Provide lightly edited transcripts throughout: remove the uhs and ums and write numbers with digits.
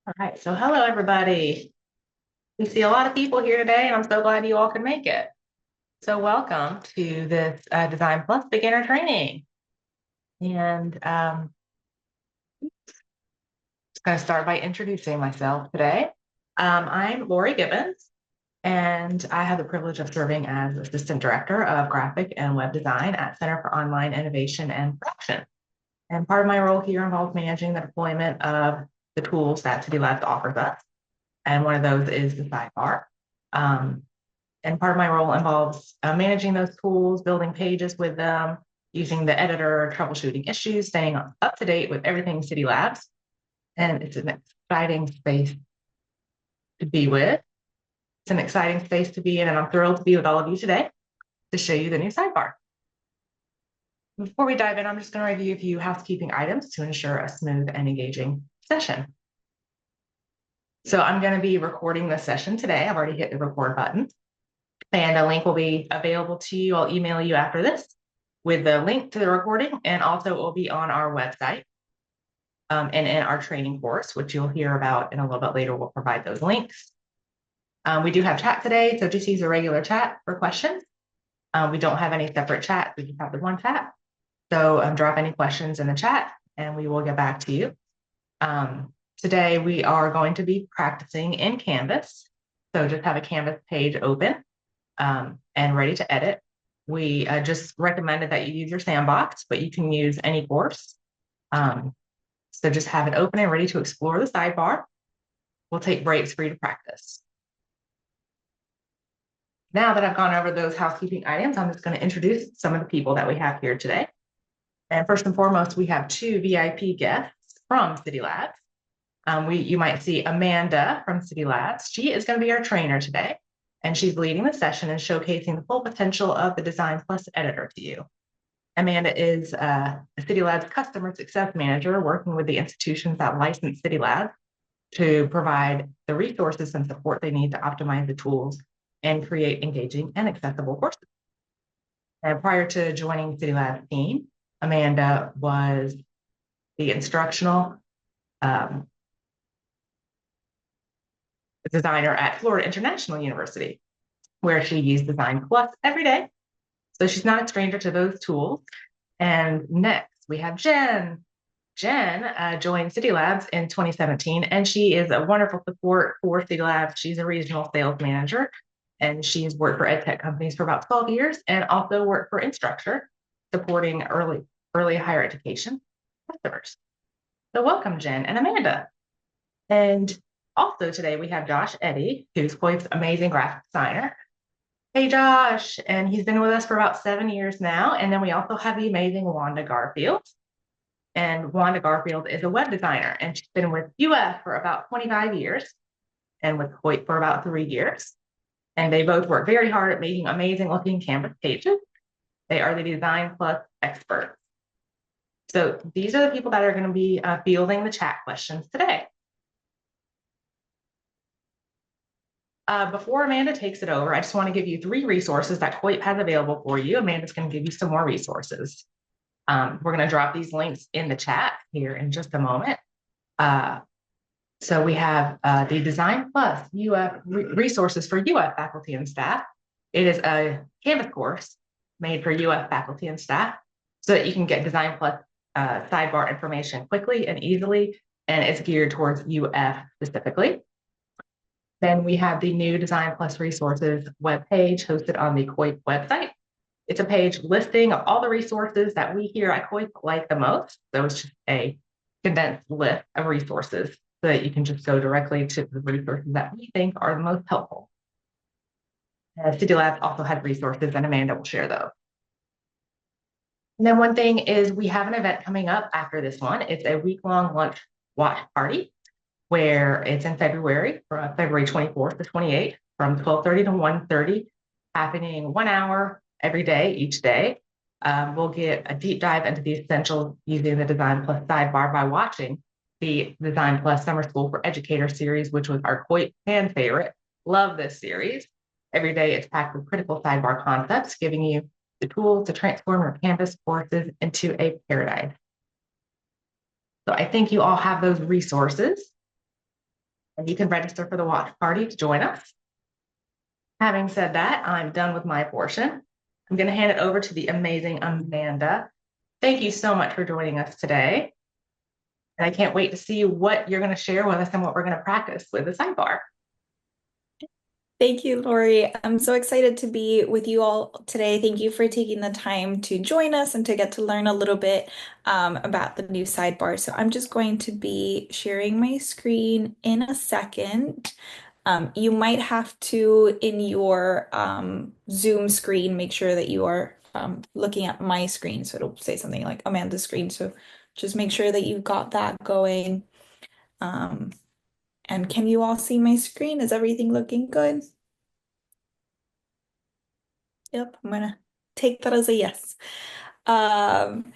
All right, so hello everybody. We see a lot of people here today, and I'm so glad you all could make it. So welcome to this Design Plus beginner training. And just going to start by introducing myself today. I'm Lori Gibbons, and I have the privilege of serving as Assistant Director of Graphic and Web Design at Center for Online Innovation and Production. And part of my role here involves managing the deployment of the tools that City Labs offers us. And one of those is the sidebar. Um, and part of my role involves managing those tools, building pages with them, using the editor, troubleshooting issues, staying up to date with everything City Labs. And it's an exciting space to be with. It's an exciting space to be in, and I'm thrilled to be with all of you today to show you the new sidebar. Before we dive in, I'm just going to review a few housekeeping items to ensure a smooth and engaging session. So I'm going to be recording this session today. I've already hit the record button. And a link will be available to you. I'll email you after this with the link to the recording, and also it will be on our website and in our training course, which you'll hear about in a little bit later. We'll provide those links. We do have chat today, so just use a regular chat for questions. We don't have any separate chats. We just have the one chat. So drop any questions in the chat, and we will get back to you. Today, we are going to be practicing in Canvas. So just have a Canvas page open and ready to edit. We just recommended that you use your sandbox, but you can use any course. So just have it open and ready to explore the sidebar. We'll take breaks for you to practice. Now that I've gone over those housekeeping items, I'm just going to introduce some of the people that we have here today. And first and foremost, we have two VIP guests from City Labs. You might see Amanda from City Labs. She is going to be our trainer today, and she's leading the session and showcasing the full potential of the DesignPLUS editor to you. Amanda is a City Labs customer success manager working with the institutions that license City Labs to provide the resources and support they need to optimize the tools and create engaging and accessible courses. And prior to joining City Labs team, Amanda was the instructional designer at Florida International University, where she used DesignPLUS every day. So she's not a stranger to those tools. And next, we have Jen. Jen joined City Labs in 2017, and she is a wonderful support for City Labs. She's a regional sales manager, and she's worked for ed tech companies for about 12 years and also worked for Instructure, supporting early higher education customers. So welcome, Jen and Amanda. And also today we have Josh Eddy, who's Coip's amazing graphic designer. Hey, Josh, and he's been with us for about 7 years now. And then we also have the amazing Wanda Garfield. And Wanda Garfield is a web designer, and she's been with UF for about 25 years and with Coip for about 3 years. And they both work very hard at making amazing looking Canvas pages. They are the DesignPLUS experts. So these are the people that are going to be fielding the chat questions today. Before Amanda takes it over, I just want to give you 3 resources that Coip has available for you. Amanda's going to give you some more resources. We're going to drop these links in the chat here in just a moment. So we have the DesignPLUS UF resources for UF faculty and staff. It is a Canvas course made for UF faculty and staff so that you can get DesignPLUS sidebar information quickly and easily, and it's geared towards UF specifically. Then we have the new DesignPLUS resources webpage hosted on the Coip website. It's a page listing of all the resources that we here at Coip like the most. So it's just a condensed list of resources so that you can just go directly to the resources that we think are the most helpful. City Labs also has resources, and Amanda will share those. And then one thing is we have an event coming up after this one. It's a week-long lunch watch party where it's in February, from February 24th to 28th, from 12:30 to 1:30, happening 1 hour every day, each day. We'll get a deep dive into the essentials using the DesignPLUS sidebar by watching the DesignPLUS Summer School for Educators series, which was our Coip fan favorite. Love this series. Every day it's packed with critical sidebar concepts, giving you the tools to transform your Canvas courses into a paradigm. So I think you all have those resources. and you can register for the watch party to join us. Having said that, I'm done with my portion. I'm going to hand it over to the amazing Amanda. Thank you so much for joining us today. And I can't wait to see what you're going to share with us and what we're going to practice with the sidebar. Thank you, Lori. I'm so excited to be with you all today. Thank you for taking the time to join us and to get to learn a little bit about the new sidebar. So I'm just going to be sharing my screen in a second. You might have to, in your Zoom screen, make sure that you are looking at my screen. So it'll say something like Amanda's screen. So just make sure that you've got that going. And can you all see my screen? Is everything looking good? Yep, I'm gonna take that as a yes. Um,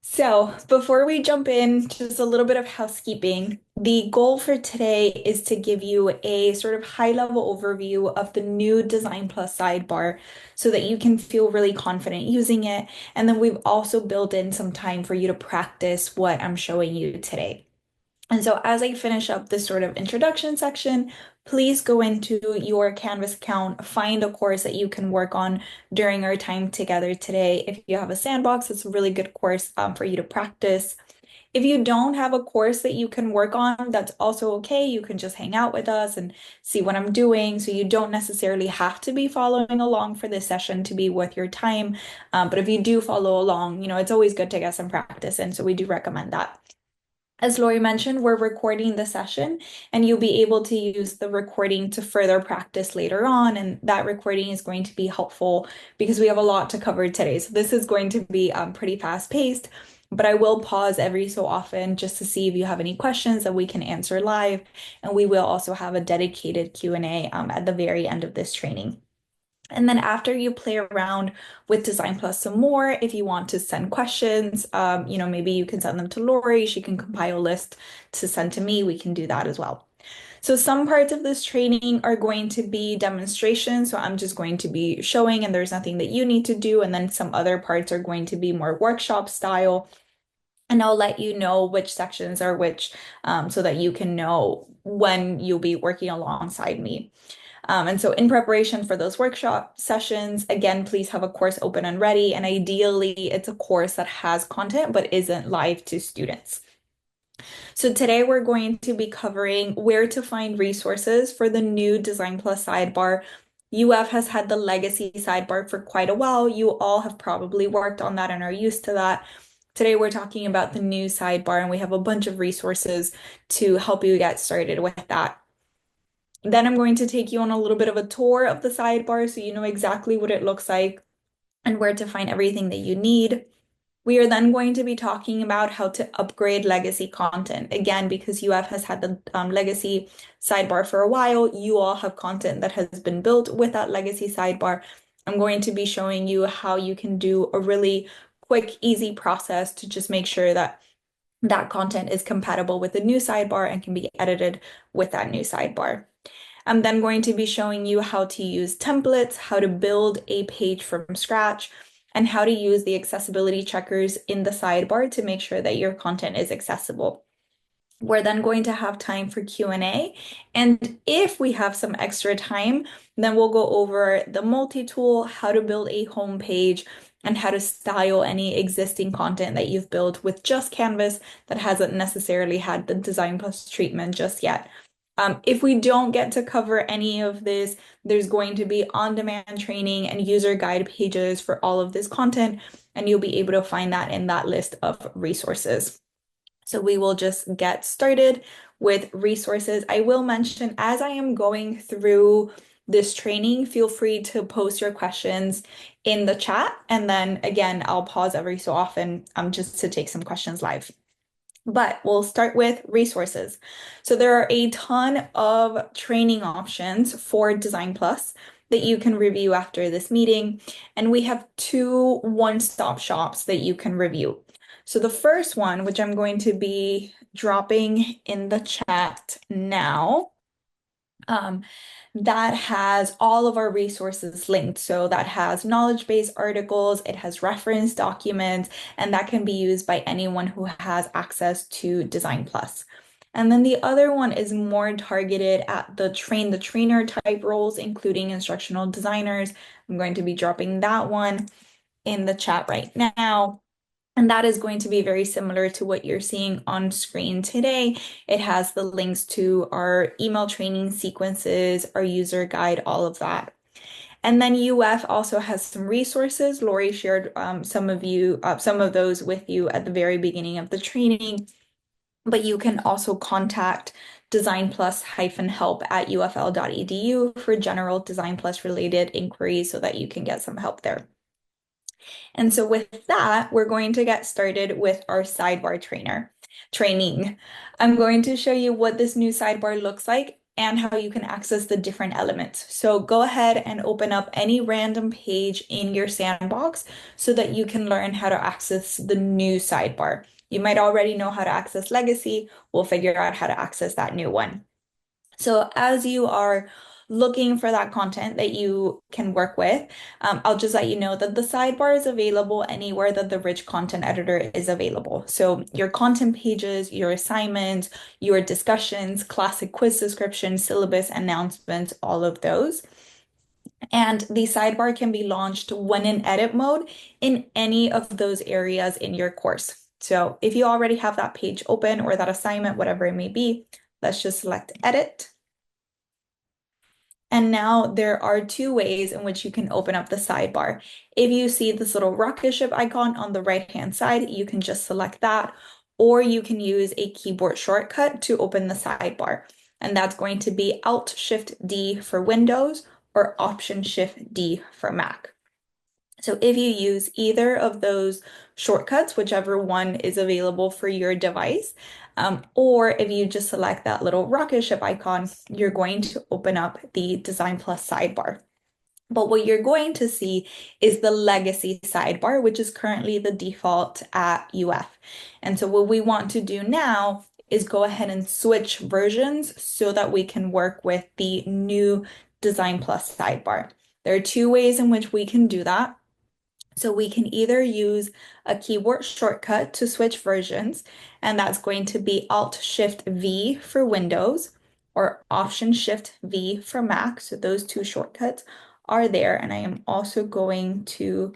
so before we jump in, just a little bit of housekeeping. The goal for today is to give you a sort of high-level overview of the new DesignPLUS sidebar so that you can feel really confident using it. And then we've also built in some time for you to practice what I'm showing you today. And so as I finish up this sort of introduction section, please go into your Canvas account, find a course that you can work on during our time together today. If you have a sandbox, it's a really good course for you to practice. If you don't have a course that you can work on, that's also okay. You can just hang out with us and see what I'm doing. So you don't necessarily have to be following along for this session to be worth your time. But if you do follow along, it's always good to get some practice in. So we do recommend that. As Lori mentioned, we're recording the session and you'll be able to use the recording to further practice later on. And that recording is going to be helpful because we have a lot to cover today. So this is going to be pretty fast paced, but I will pause every so often just to see if you have any questions that we can answer live. And we will also have a dedicated Q&A at the very end of this training. And then after you play around with DesignPLUS some more, if you want to send questions, maybe you can send them to Lori. She can compile a list to send to me. We can do that as well. So some parts of this training are going to be demonstrations. So I'm just going to be showing and there's nothing that you need to do. And then some other parts are going to be more workshop style. And I'll let you know which sections are which so that you can know when you'll be working alongside me. And so in preparation for those workshop sessions, again, please have a course open and ready. And ideally, it's a course that has content but isn't live to students. So today we're going to be covering where to find resources for the new DesignPLUS sidebar. UF has had the legacy sidebar for quite a while. You all have probably worked on that and are used to that. Today we're talking about the new sidebar and we have a bunch of resources to help you get started with that. Then I'm going to take you on a little bit of a tour of the sidebar so you know exactly what it looks like and where to find everything that you need. We are then going to be talking about how to upgrade legacy content. Again, because UF has had the legacy sidebar for a while, you all have content that has been built with that legacy sidebar. I'm going to be showing you how you can do a really quick, easy process to just make sure that that content is compatible with the new sidebar and can be edited with that new sidebar. I'm then going to be showing you how to use templates, how to build a page from scratch, and how to use the accessibility checkers in the sidebar to make sure that your content is accessible. We're then going to have time for Q&A. And if we have some extra time, then we'll go over the multi-tool, how to build a home page, and how to style any existing content that you've built with just Canvas that hasn't necessarily had the DesignPLUS treatment just yet. If we don't get to cover any of this, there's going to be on-demand training and user guide pages for all of this content, and you'll be able to find that in that list of resources. So we will just get started with resources. I will mention as I am going through this training, feel free to post your questions in the chat. And then again, I'll pause every so often just to take some questions live. But we'll start with resources. So there are a ton of training options for DesignPLUS that you can review after this meeting. And we have two one-stop shops that you can review. So the first one, which I'm going to be dropping in the chat now, that has all of our resources linked. So that has knowledge base articles, it has reference documents, and that can be used by anyone who has access to DesignPLUS. And then the other one is more targeted at the train the trainer type roles, including instructional designers. I'm going to be dropping that one in the chat right now. And that is going to be very similar to what you're seeing on screen today. It has the links to our email training sequences, our user guide, all of that. And then UF also has some resources. Lori shared some of those with you at the very beginning of the training, but you can also contact DesignPLUS-help at ufl.edu for general Design Plus related inquiries so that you can get some help there. And so with that, we're going to get started with our sidebar training. I'm going to show you what this new sidebar looks like and how you can access the different elements. So go ahead and open up any random page in your sandbox so that you can learn how to access the new sidebar. You might already know how to access Legacy. We'll figure out how to access that new one. So as you are looking for that content that you can work with, I'll just let you know that the sidebar is available anywhere that the rich content editor is available. So your content pages, your assignments, your discussions, classic quiz description, syllabus announcements, all of those. And the sidebar can be launched when in edit mode in any of those areas in your course. So if you already have that page open or that assignment, whatever it may be, let's just select edit. And now there are two ways in which you can open up the sidebar. If you see this little rocket ship icon on the right-hand side, you can just select that, or you can use a keyboard shortcut to open the sidebar. And that's going to be Alt-Shift-D for Windows or Option-Shift-D for Mac. So if you use either of those shortcuts, whichever one is available for your device, or if you just select that little rocket ship icon, you're going to open up the DesignPLUS sidebar. But what you're going to see is the legacy sidebar, which is currently the default at UF. And so what we want to do now is go ahead and switch versions so that we can work with the new DesignPLUS sidebar. There are two ways in which we can do that. So we can either use a keyboard shortcut to switch versions, and that's going to be Alt-Shift-V for Windows or Option-Shift-V for Mac. So those two shortcuts are there, and I am also going to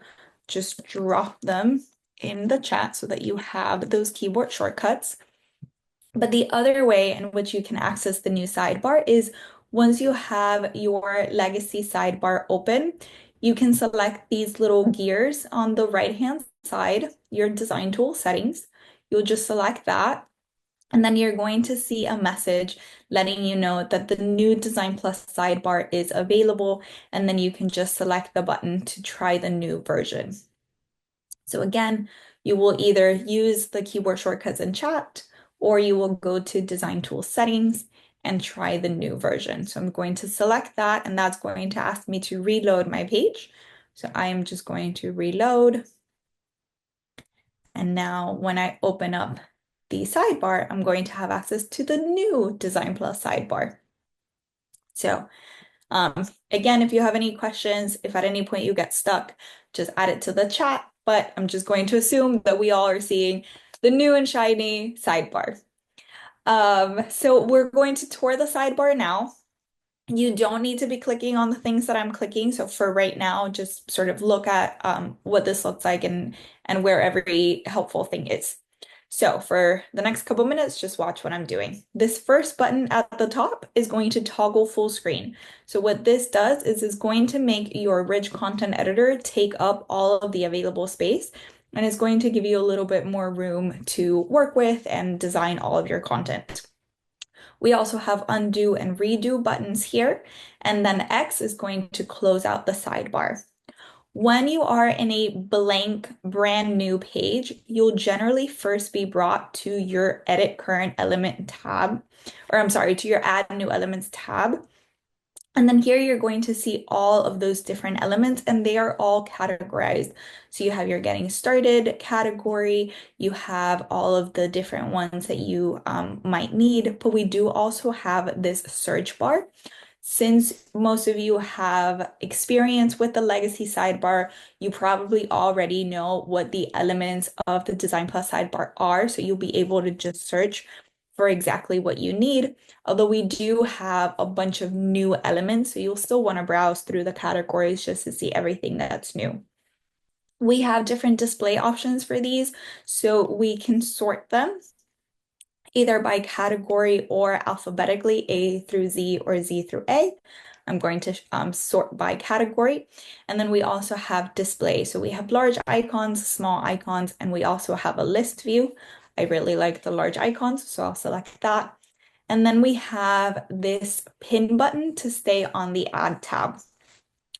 just drop them in the chat so that you have those keyboard shortcuts. But the other way in which you can access the new sidebar is once you have your legacy sidebar open, you can select these little gears on the right-hand side, your design tool settings. You'll just select that. And then you're going to see a message letting you know that the new DesignPLUS sidebar is available. And then you can just select the button to try the new version. So again, you will either use the keyboard shortcuts in chat, or you will go to Design Tool Settings and try the new version. So I'm going to select that, and that's going to ask me to reload my page. So I am just going to reload. And now when I open up the sidebar, I'm going to have access to the new DesignPLUS sidebar. So again, if you have any questions, if at any point you get stuck, just add it to the chat. But I'm just going to assume that we all are seeing the new and shiny sidebar. So we're going to tour the sidebar now. You don't need to be clicking on the things that I'm clicking. So for right now, just sort of look at what this looks like and where every helpful thing is. So for the next couple minutes, just watch what I'm doing. This first button at the top is going to toggle full screen. So what this does is it's going to make your rich content editor take up all of the available space, and it's going to give you a little bit more room to work with and design all of your content. We also have undo and redo buttons here, and then X is going to close out the sidebar. When you are in a blank brand new page, you'll generally first be brought to your Edit Current Element tab, or I'm sorry, to your Add New Elements tab. And then here you're going to see all of those different elements, and they are all categorized. So you have your Getting Started category, you have all of the different ones that you might need, but we do also have this search bar. Since most of you have experience with the legacy sidebar, you probably already know what the elements of the DesignPLUS sidebar are, so you'll be able to just search for exactly what you need. Although we do have a bunch of new elements, so you'll still want to browse through the categories just to see everything that's new. We have different display options for these, so we can sort them either by category or alphabetically, A through Z or Z through A. I'm going to sort by category. And then we also have display. So we have large icons, small icons, and we also have a list view. I really like the large icons, so I'll select that. And then we have this pin button to stay on the Add tab.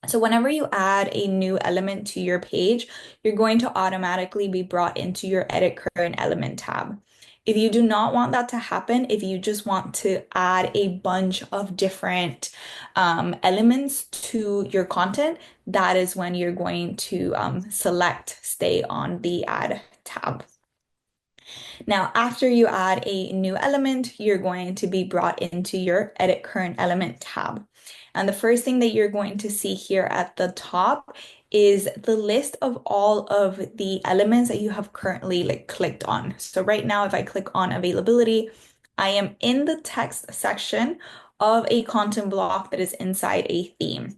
So whenever you add a new element to your page, you're going to automatically be brought into your Edit Current Element tab. If you do not want that to happen, if you just want to add a bunch of different elements to your content, that is when you're going to select Stay on the Add tab. Now, after you add a new element, you're going to be brought into your Edit Current Element tab. And the first thing that you're going to see here at the top is the list of all of the elements that you have currently clicked on. So right now, if I click on availability, I am in the text section of a content block that is inside a theme.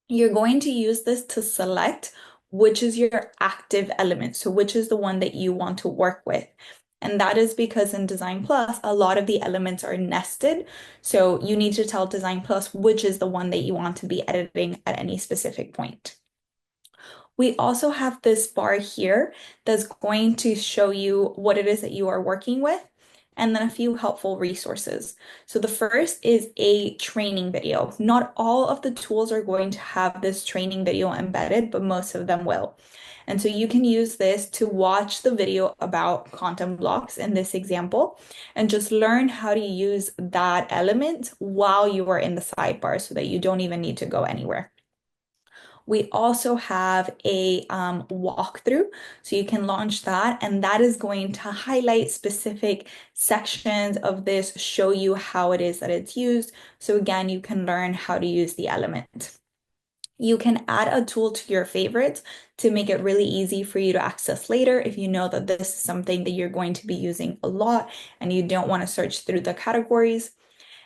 You're going to use this to select which is your active element. So which is the one that you want to work with. And that is because in DesignPLUS, a lot of the elements are nested. So you need to tell DesignPLUS which is the one that you want to be editing at any specific point. We also have this bar here that's going to show you what it is that you are working with, and then a few helpful resources. So the first is a training video. Not all of the tools are going to have this training video embedded, but most of them will. And so you can use this to watch the video about content blocks in this example and just learn how to use that element while you are in the sidebar so that you don't even need to go anywhere. We also have a walkthrough, so you can launch that, and that is going to highlight specific sections of this, show you how it is that it's used. So again, you can learn how to use the element. You can add a tool to your favorites to make it really easy for you to access later if you know that this is something that you're going to be using a lot and you don't want to search through the categories.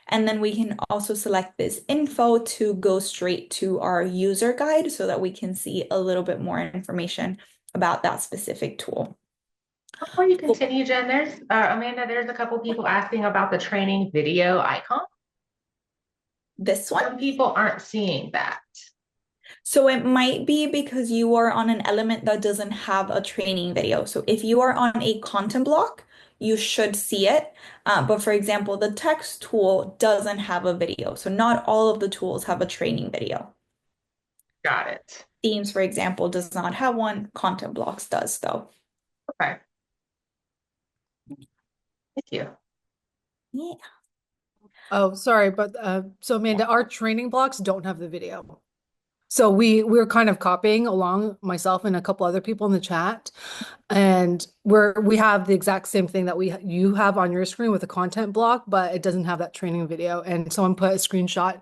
And then we can also select this info to go straight to our user guide so that we can see a little bit more information about that specific tool. Before you continue, Jen, Amanda, there's a couple people asking about the training video icon. This one? Some people aren't seeing that. So it might be because you are on an element that doesn't have a training video. So if you are on a content block, you should see it. But for example, the text tool doesn't have a video. So not all of the tools have a training video. Got it. Themes, for example, does not have one. Content blocks does, though. Okay. Thank you. Yeah. Oh, sorry, but so Amanda, our training blocks don't have the video. So we're kind of copying along, myself and a couple other people in the chat, and we have the exact same thing that you have on your screen with a content block, but it doesn't have that training video. And someone put a screenshot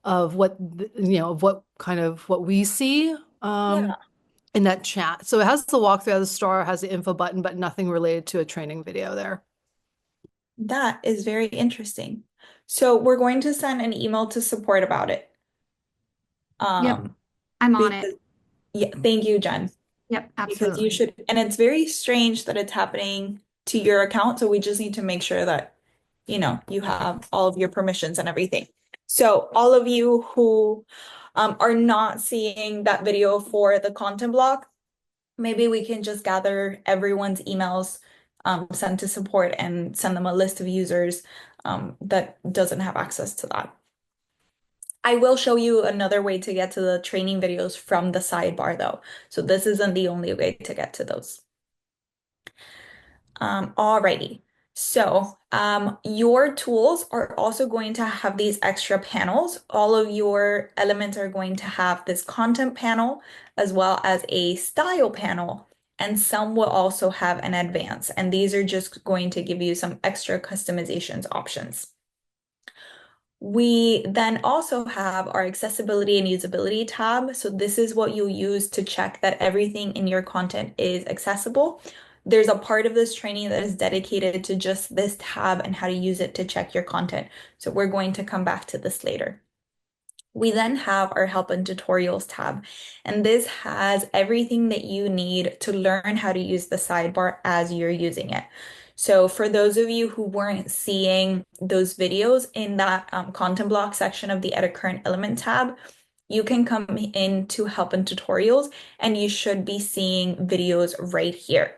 of what what we see Yeah. in that chat. So it has the walkthrough, the star, has the info button, but nothing related to a training video there. That is very interesting. So we're going to send an email to support about it. Yep, I'm on Because, it. yeah, thank you, Jen. Yep, Because absolutely. you should, and it's very strange that it's happening to your account. So we just need to make sure that, you have all of your permissions and everything. So all of you who are not seeing that video for the content block, maybe we can just gather everyone's emails, sent to support and send them a list of users that doesn't have access to that. I will show you another way to get to the training videos from the sidebar though. So this isn't the only way to get to those. Alrighty. So your tools are also going to have these extra panels. All of your elements are going to have this content panel as well as a style panel. And some will also have an advance. And these are just going to give you some extra customizations options. We then also have our accessibility and usability tab. So this is what you'll use to check that everything in your content is accessible. There's a part of this training that is dedicated to just this tab and how to use it to check your content. So we're going to come back to this later. We then have our help and tutorials tab, and this has everything that you need to learn how to use the sidebar as you're using it. So for those of you who weren't seeing those videos in that content block section of the Edit Current Element tab, you can come into help and tutorials and you should be seeing videos right here.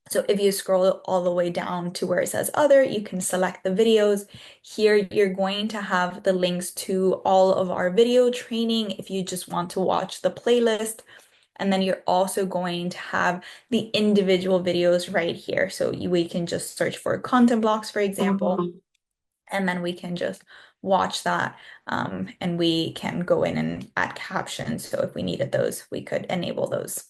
So if you scroll all the way down to where it says other, you can select the videos. Here, you're going to have the links to all of our video training if you just want to watch the playlist. And then you're also going to have the individual videos right here. So we can just search for content blocks, for example, and then we can just watch that. And we can go in and add captions. So if we needed those, we could enable those.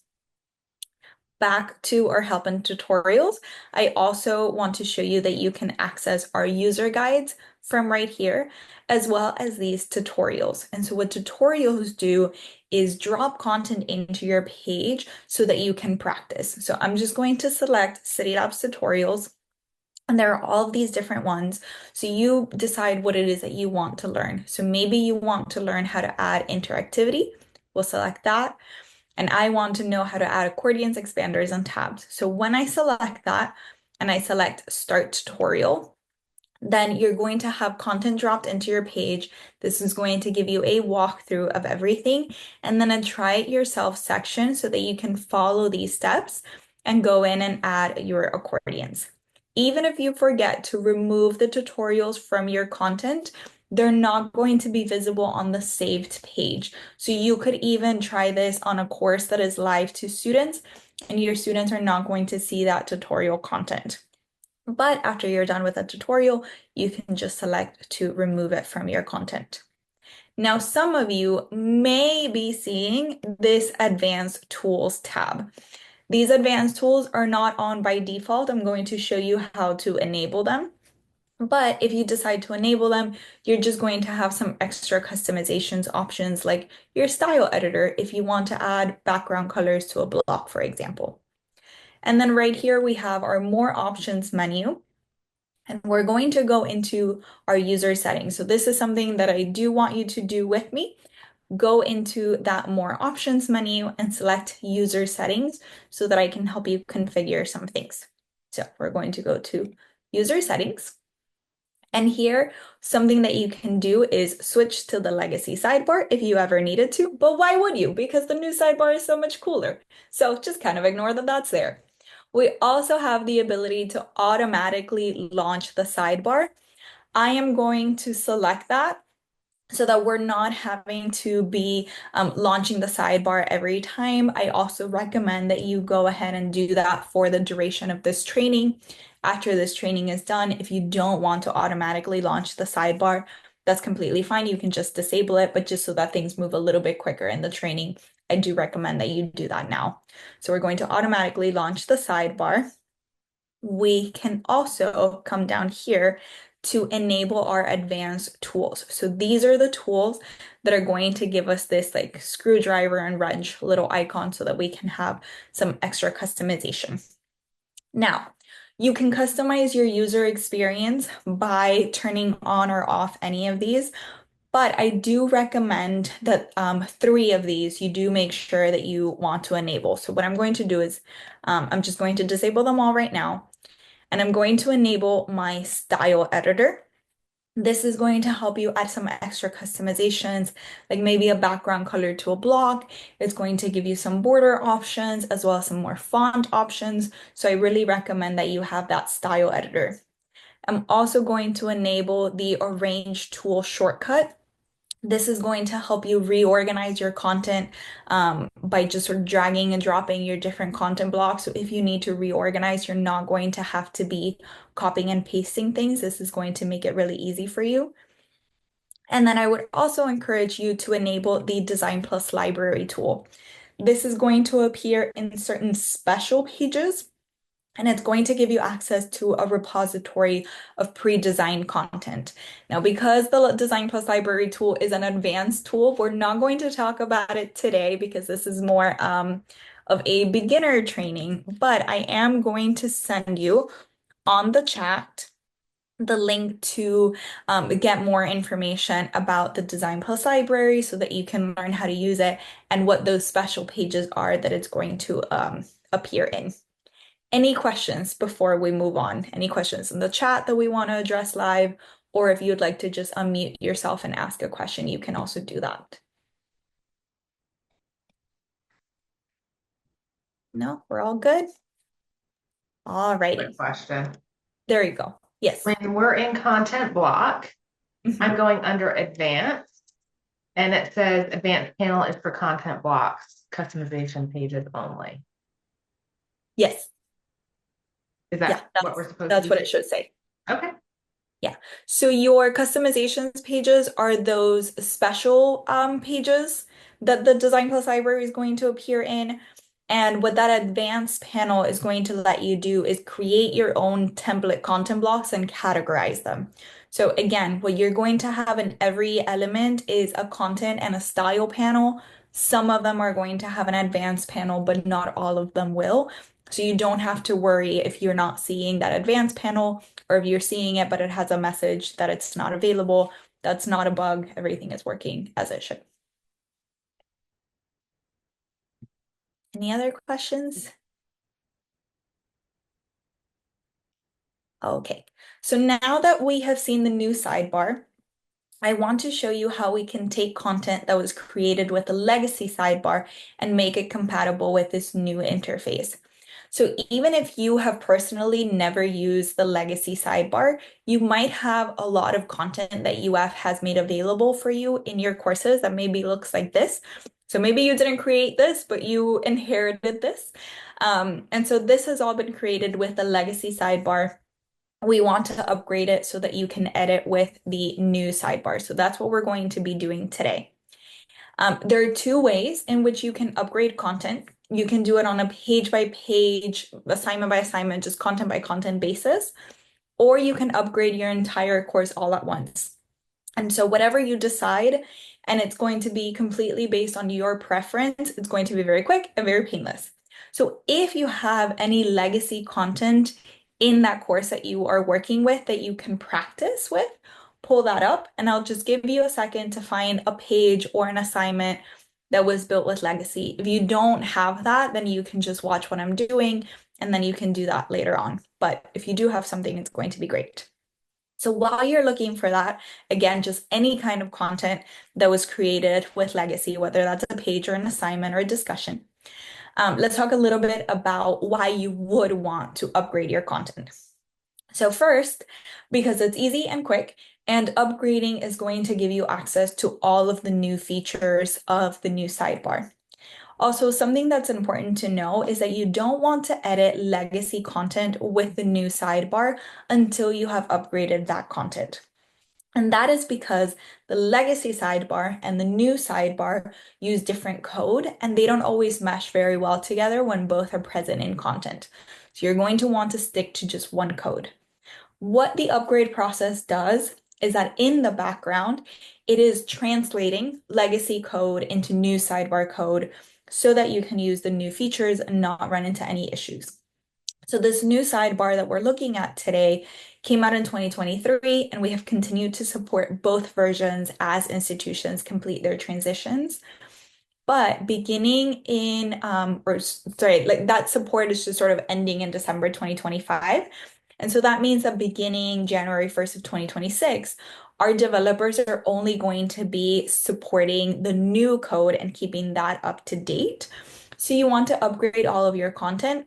Back to our help and tutorials, I also want to show you that you can access our user guides from right here, as well as these tutorials. And so what tutorials do is drop content into your page so that you can practice. So I'm just going to select City Labs tutorials, and there are all of these different ones. So you decide what it is that you want to learn. So maybe you want to learn how to add interactivity. We'll select that. And I want to know how to add accordions, expanders, and tabs. So when I select that and I select Start Tutorial, then you're going to have content dropped into your page. This is going to give you a walkthrough of everything and then a try it yourself section so that you can follow these steps and go in and add your accordions. Even if you forget to remove the tutorials from your content, they're not going to be visible on the saved page. So you could even try this on a course that is live to students, and your students are not going to see that tutorial content. But after you're done with a tutorial, you can just select to remove it from your content. Now, some of you may be seeing this Advanced Tools tab. These advanced tools are not on by default. I'm going to show you how to enable them. But if you decide to enable them, you're just going to have some extra customizations options like your style editor if you want to add background colors to a block, for example. And then right here we have our more options menu. And we're going to go into our user settings. So this is something that I do want you to do with me. Go into that more options menu and select user settings so that I can help you configure some things. So we're going to go to user settings. And here, something that you can do is switch to the legacy sidebar if you ever needed to, but why would you? Because the new sidebar is so much cooler. So just kind of ignore that that's there. We also have the ability to automatically launch the sidebar. I am going to select that so that we're not having to be launching the sidebar every time. I also recommend that you go ahead and do that for the duration of this training. After this training is done, if you don't want to automatically launch the sidebar, that's completely fine. You can just disable it, but just so that things move a little bit quicker in the training, I do recommend that you do that now. So we're going to automatically launch the sidebar. We can also come down here to enable our advanced tools. So these are the tools that are going to give us this like screwdriver and wrench little icon so that we can have some extra customization. Now, you can customize your user experience by turning on or off any of these, but I do recommend that 3 of these you do make sure that you want to enable. So what I'm going to do is I'm just going to disable them all right now. And I'm going to enable my style editor. This is going to help you add some extra customizations, like maybe a background color to a block. It's going to give you some border options as well as some more font options. So I really recommend that you have that style editor. I'm also going to enable the arrange tool shortcut. This is going to help you reorganize your content by just sort of dragging and dropping your different content blocks. So if you need to reorganize, you're not going to have to be copying and pasting things. This is going to make it really easy for you. And then I would also encourage you to enable the DesignPLUS library tool. This is going to appear in certain special pages, and it's going to give you access to a repository of pre-designed content. Now, because the DesignPLUS library tool is an advanced tool, we're not going to talk about it today because this is more of a beginner training, but I am going to send you on the chat the link to get more information about the DesignPLUS library so that you can learn how to use it and what those special pages are that it's going to appear in. Any questions before we move on? Any questions in the chat that we want to address live? Or if you'd like to just unmute yourself and ask a question, you can also do that. No, we're all good? All righty. Quick question. There you go. Yes. When we're in content block, I'm going under advanced, and it says advanced panel is for content blocks, customization pages only. Yes. Is that Yeah, what we're supposed that's to what do? it should say. Okay. So your customizations pages are those special pages that the DesignPLUS library is going to appear in. And what that advanced panel is going to let you do is create your own template content blocks and categorize them. So again, what you're going to have in every element is a content and a style panel. Some of them are going to have an advanced panel, but not all of them will. So you don't have to worry if you're not seeing that advanced panel, or if you're seeing it, but it has a message that it's not available. That's not a bug. Everything is working as it should. Any other questions? Okay, so now that we have seen the new sidebar, I want to show you how we can take content that was created with the legacy sidebar and make it compatible with this new interface. So even if you have personally never used the legacy sidebar, you might have a lot of content that UF has made available for you in your courses that maybe looks like this. So maybe you didn't create this, but you inherited this. And so this has all been created with the legacy sidebar. We want to upgrade it so that you can edit with the new sidebar. So that's what we're going to be doing today. There are two ways in which you can upgrade content. You can do it on a page by page, assignment by assignment, just content by content basis, or you can upgrade your entire course all at once. And so whatever you decide, and it's going to be completely based on your preference, it's going to be very quick and very painless. So if you have any legacy content in that course that you are working with that you can practice with, pull that up, and I'll just give you a second to find a page or an assignment that was built with legacy. If you don't have that, then you can just watch what I'm doing, and then you can do that later on. But if you do have something, it's going to be great. So while you're looking for that, again, just any kind of content that was created with legacy, whether that's a page or an assignment or a discussion, let's talk a little bit about why you would want to upgrade your content. So first, because it's easy and quick, and upgrading is going to give you access to all of the new features of the new sidebar. Also, something that's important to know is that you don't want to edit legacy content with the new sidebar until you have upgraded that content. And that is because the legacy sidebar and the new sidebar use different code, and they don't always mesh very well together when both are present in content. So you're going to want to stick to just one code. What the upgrade process does is that in the background, it is translating legacy code into new sidebar code so that you can use the new features and not run into any issues. So this new sidebar that we're looking at today came out in 2023, and we have continued to support both versions as institutions complete their transitions. But beginning in, that support is just sort of ending in December 2025. And so that means that beginning January 1st of 2026, our developers are only going to be supporting the new code and keeping that up to date. So you want to upgrade all of your content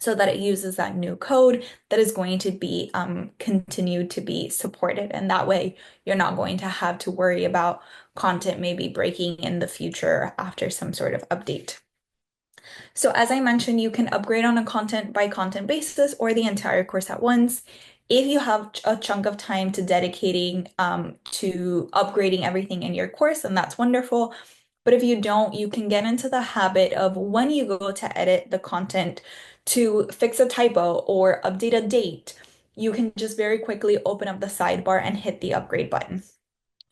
so that it uses that new code that is going to be continued to be supported. And that way you're not going to have to worry about content maybe breaking in the future after some sort of update. So as I mentioned, you can upgrade on a content by content basis or the entire course at once. If you have a chunk of time to dedicating to upgrading everything in your course, then that's wonderful. But if you don't, you can get into the habit of when you go to edit the content to fix a typo or update a date, you can just very quickly open up the sidebar and hit the upgrade button.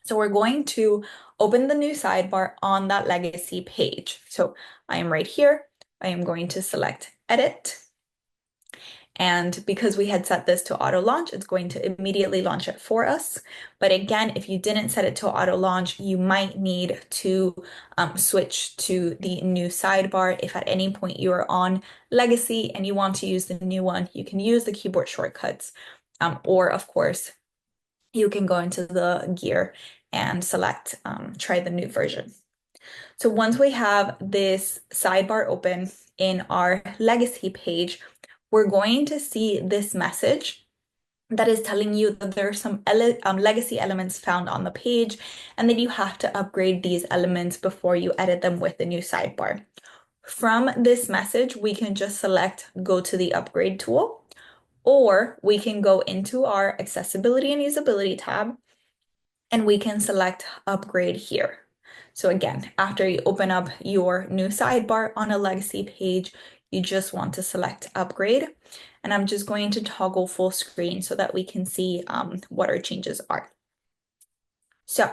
So we're going to open the new sidebar on that legacy page. So I am right here. I am going to select edit. And because we had set this to auto launch, it's going to immediately launch it for us. But again, if you didn't set it to auto launch, you might need to switch to the new sidebar. If at any point you are on legacy and you want to use the new one, you can use the keyboard shortcuts. Or of course, you can go into the gear and select try the new version. So once we have this sidebar open in our legacy page, we're going to see this message that is telling you that there are some legacy elements found on the page and that you have to upgrade these elements before you edit them with the new sidebar. From this message, we can just select go to the upgrade tool, or we can go into our accessibility and usability tab and we can select upgrade here. So again, after you open up your new sidebar on a legacy page, you just want to select upgrade. And I'm just going to toggle full screen so that we can see what our changes are. So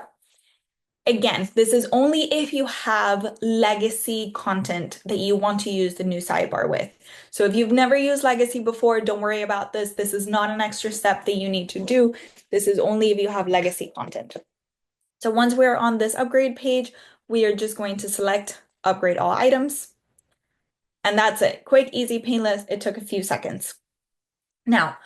again, this is only if you have legacy content that you want to use the new sidebar with. So if you've never used legacy before, don't worry about this. This is not an extra step that you need to do. This is only if you have legacy content. So once we're on this upgrade page, we are just going to select upgrade all items. And that's it. Quick, easy, painless. It took a few seconds. Now,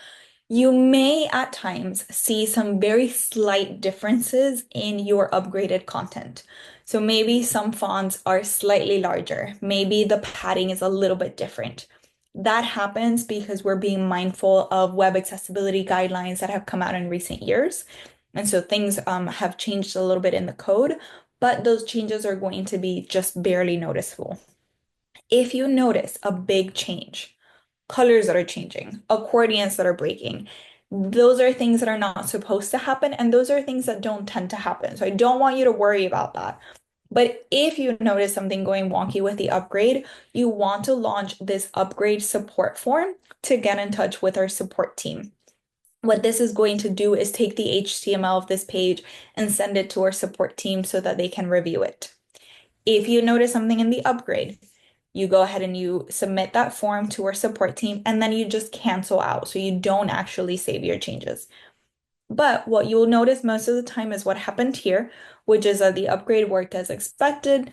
you may at times see some very slight differences in your upgraded content. So maybe some fonts are slightly larger. Maybe the padding is a little bit different. That happens because we're being mindful of web accessibility guidelines that have come out in recent years. And so things have changed a little bit in the code, but those changes are going to be just barely noticeable. If you notice a big change, colors that are changing, accordions that are breaking, those are things that are not supposed to happen, and those are things that don't tend to happen. So I don't want you to worry about that. But if you notice something going wonky with the upgrade, you want to launch this upgrade support form to get in touch with our support team. What this is going to do is take the HTML of this page and send it to our support team so that they can review it. If you notice something in the upgrade, you go ahead and you submit that form to our support team, and then you just cancel out so you don't actually save your changes. But what you'll notice most of the time is what happened here, which is that the upgrade worked as expected.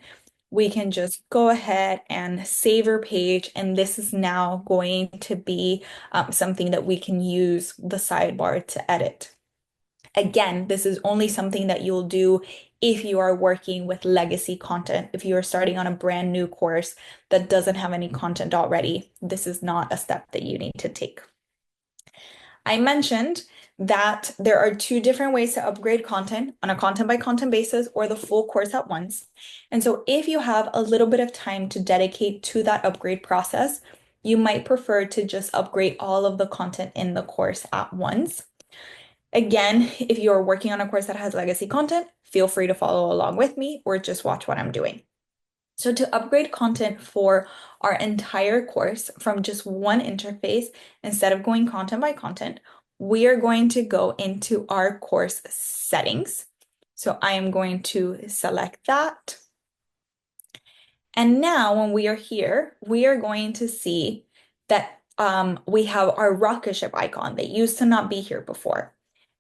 We can just go ahead and save our page, and this is now going to be something that we can use the sidebar to edit. Again, this is only something that you'll do if you are working with legacy content. If you are starting on a brand new course that doesn't have any content already, this is not a step that you need to take. I mentioned that there are two different ways to upgrade content on a content by content basis or the full course at once. And so if you have a little bit of time to dedicate to that upgrade process, you might prefer to just upgrade all of the content in the course at once. Again, if you're working on a course that has legacy content, feel free to follow along with me or just watch what I'm doing. So to upgrade content for our entire course from just one interface, instead of going content by content, we are going to go into our course settings. So I am going to select that. And now when we are here, we are going to see that we have our rocket ship icon that used to not be here before.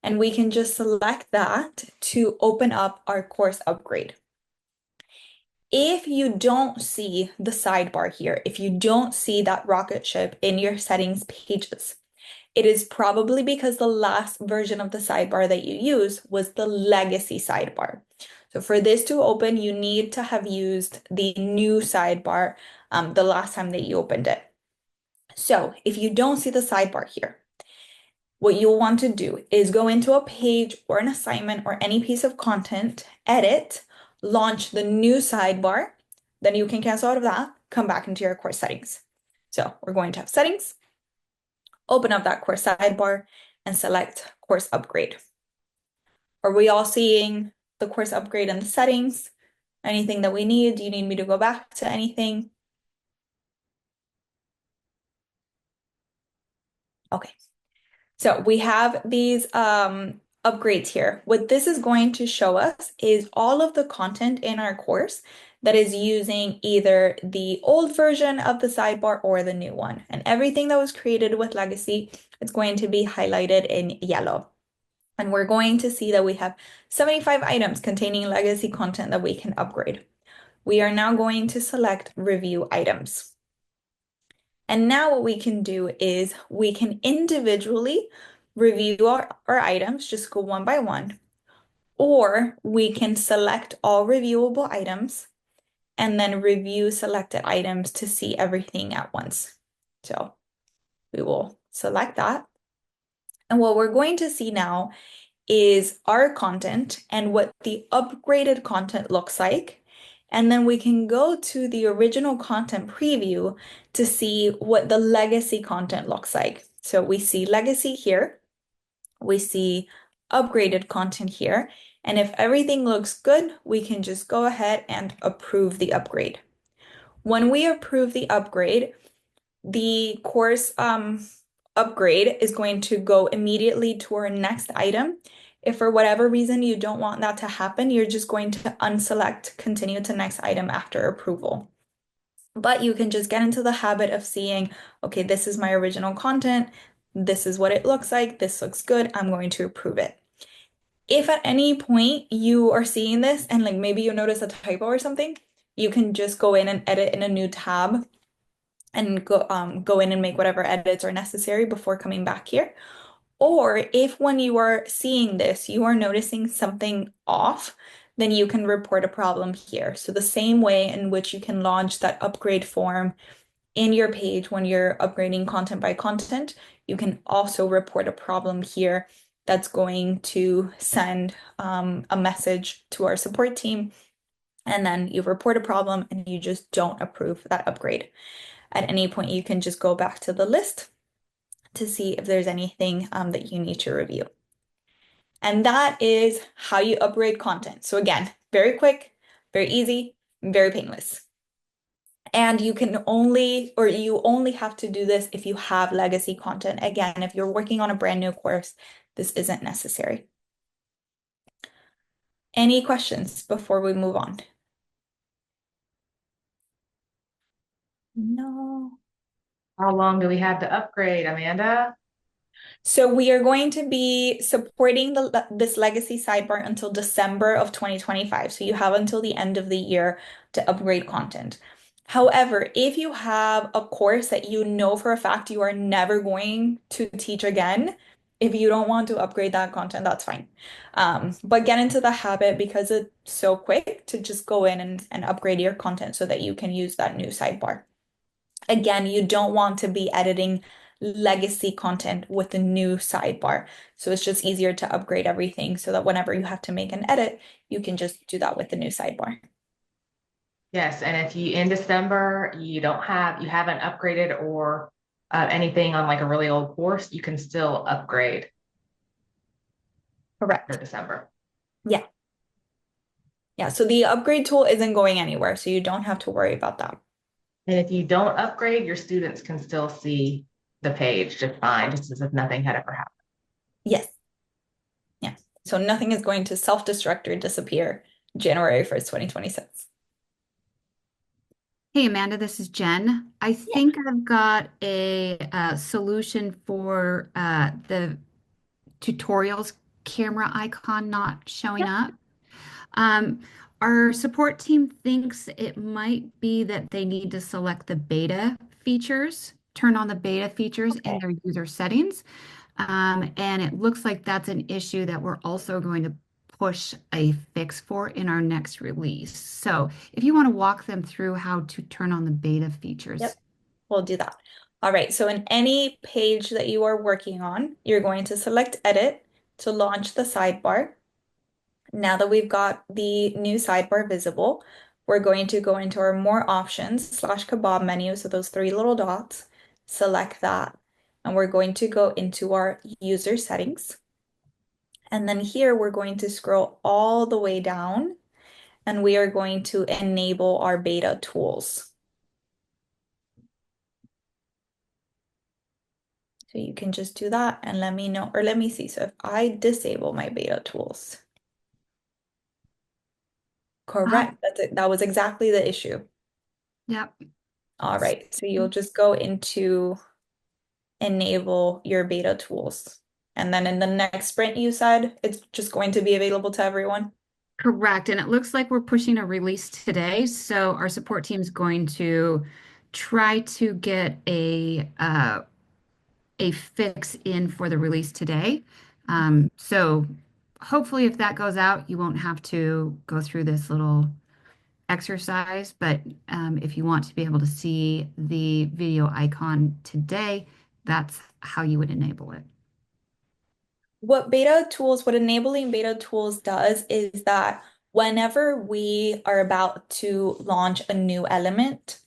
And we can just select that to open up our course upgrade. If you don't see the sidebar here, if you don't see that rocket ship in your settings pages, it is probably because the last version of the sidebar that you use was the legacy sidebar. So for this to open, you need to have used the new sidebar the last time that you opened it. So if you don't see the sidebar here, what you'll want to do is go into a page or an assignment or any piece of content, edit, launch the new sidebar, then you can cancel out of that, come back into your course settings. So we're going to have settings, open up that course sidebar and select course upgrade. Are we all seeing the course upgrade in the settings? Anything that we need? Do you need me to go back to anything? Okay. So we have these upgrades here. What this is going to show us is all of the content in our course that is using either the old version of the sidebar or the new one. And everything that was created with legacy is going to be highlighted in yellow. And we're going to see that we have 75 items containing legacy content that we can upgrade. We are now going to select review items. And now what we can do is we can individually review our items, just go one by one, or we can select all reviewable items and then review selected items to see everything at once. So we will select that. And what we're going to see now is our content and what the upgraded content looks like. And then we can go to the original content preview to see what the legacy content looks like. So we see legacy here, we see upgraded content here. And if everything looks good, we can just go ahead and approve the upgrade. When we approve the upgrade, the course upgrade is going to go immediately to our next item. If for whatever reason you don't want that to happen, you're just going to unselect continue to next item after approval. But you can just get into the habit of seeing, okay, this is my original content. This is what it looks like. This looks good. I'm going to approve it. If at any point you are seeing this and like maybe you notice a typo or something, you can just go in and edit in a new tab and go in and make whatever edits are necessary before coming back here. Or if when you are seeing this, you are noticing something off, then you can report a problem here. So the same way in which you can launch that upgrade form in your page when you're upgrading content by content, you can also report a problem here that's going to send a message to our support team. And then you report a problem and you just don't approve that upgrade. At any point, you can just go back to the list to see if there's anything that you need to review. And that is how you upgrade content. So again, very quick, very easy, very painless. And you only have to do this if you have legacy content. Again, if you're working on a brand new course, this isn't necessary. Any questions before we move on? No. How long do we have to upgrade, Amanda? So we are going to be supporting this legacy sidebar until December of 2025. So you have until the end of the year to upgrade content. However, if you have a course that you know for a fact you are never going to teach again, if you don't want to upgrade that content, that's fine. But get into the habit because it's so quick to just go in and upgrade your content so that you can use that new sidebar. Again, you don't want to be editing legacy content with the new sidebar. So it's just easier to upgrade everything so that whenever you have to make an edit, you can just do that with the new sidebar. Yes, and if you in December you haven't upgraded or anything on like a really old course, you can still upgrade Correct. for December. Yeah. Yeah, so the upgrade tool isn't going anywhere, so you don't have to worry about that. And if you don't upgrade, your students can still see the page just fine, just as if nothing had ever happened. Yes. Yeah. So nothing is going to self-destruct or disappear January 1st, 2026. Hey, Amanda, this is Jen. I think I've got a solution for the tutorials camera icon not showing up. Our support team thinks it might be that they need to select the beta features, turn on the beta features in their user settings. And it looks like that's an issue that we're also going to push a fix for in our next release. So if you want to walk them through how to turn on the beta features. Yep, we'll do that. All right, so in any page that you are working on, you're going to select Edit to launch the sidebar. Now that we've got the new sidebar visible, we're going to go into our More Options / Kebab menu, so those three little dots, select that, and we're going to go into our user settings. And then here we're going to scroll all the way down and we are going to enable our beta tools. So you can just do that and let me know, or let me see. So if I disable my beta tools, correct, that's it. That was exactly the issue. Yep. All right, so you'll just go into enable your beta tools. And then in the next sprint, you said it's just going to be available to everyone. Correct. And it looks like we're pushing a release today. So our support team is going to try to get a fix in for the release today. So hopefully if that goes out, you won't have to go through this little exercise. But if you want to be able to see the video icon today, that's how you would enable it. What enabling beta tools does is that whenever we are about to launch a new element,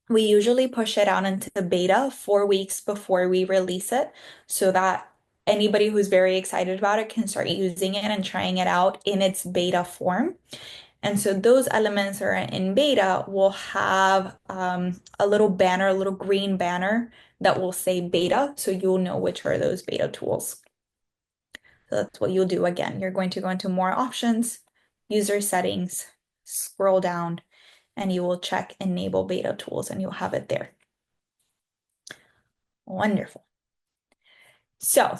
we usually push it out into beta 4 weeks before we release it so that anybody who's very excited about it can start using it and trying it out in its beta form. And so those elements that are in beta will have a little banner, a little green banner that will say beta, so you'll know which are those beta tools. So that's what you'll do again. You're going to go into more options, user settings, scroll down, and you will check enable beta tools and you'll have it there. Wonderful. So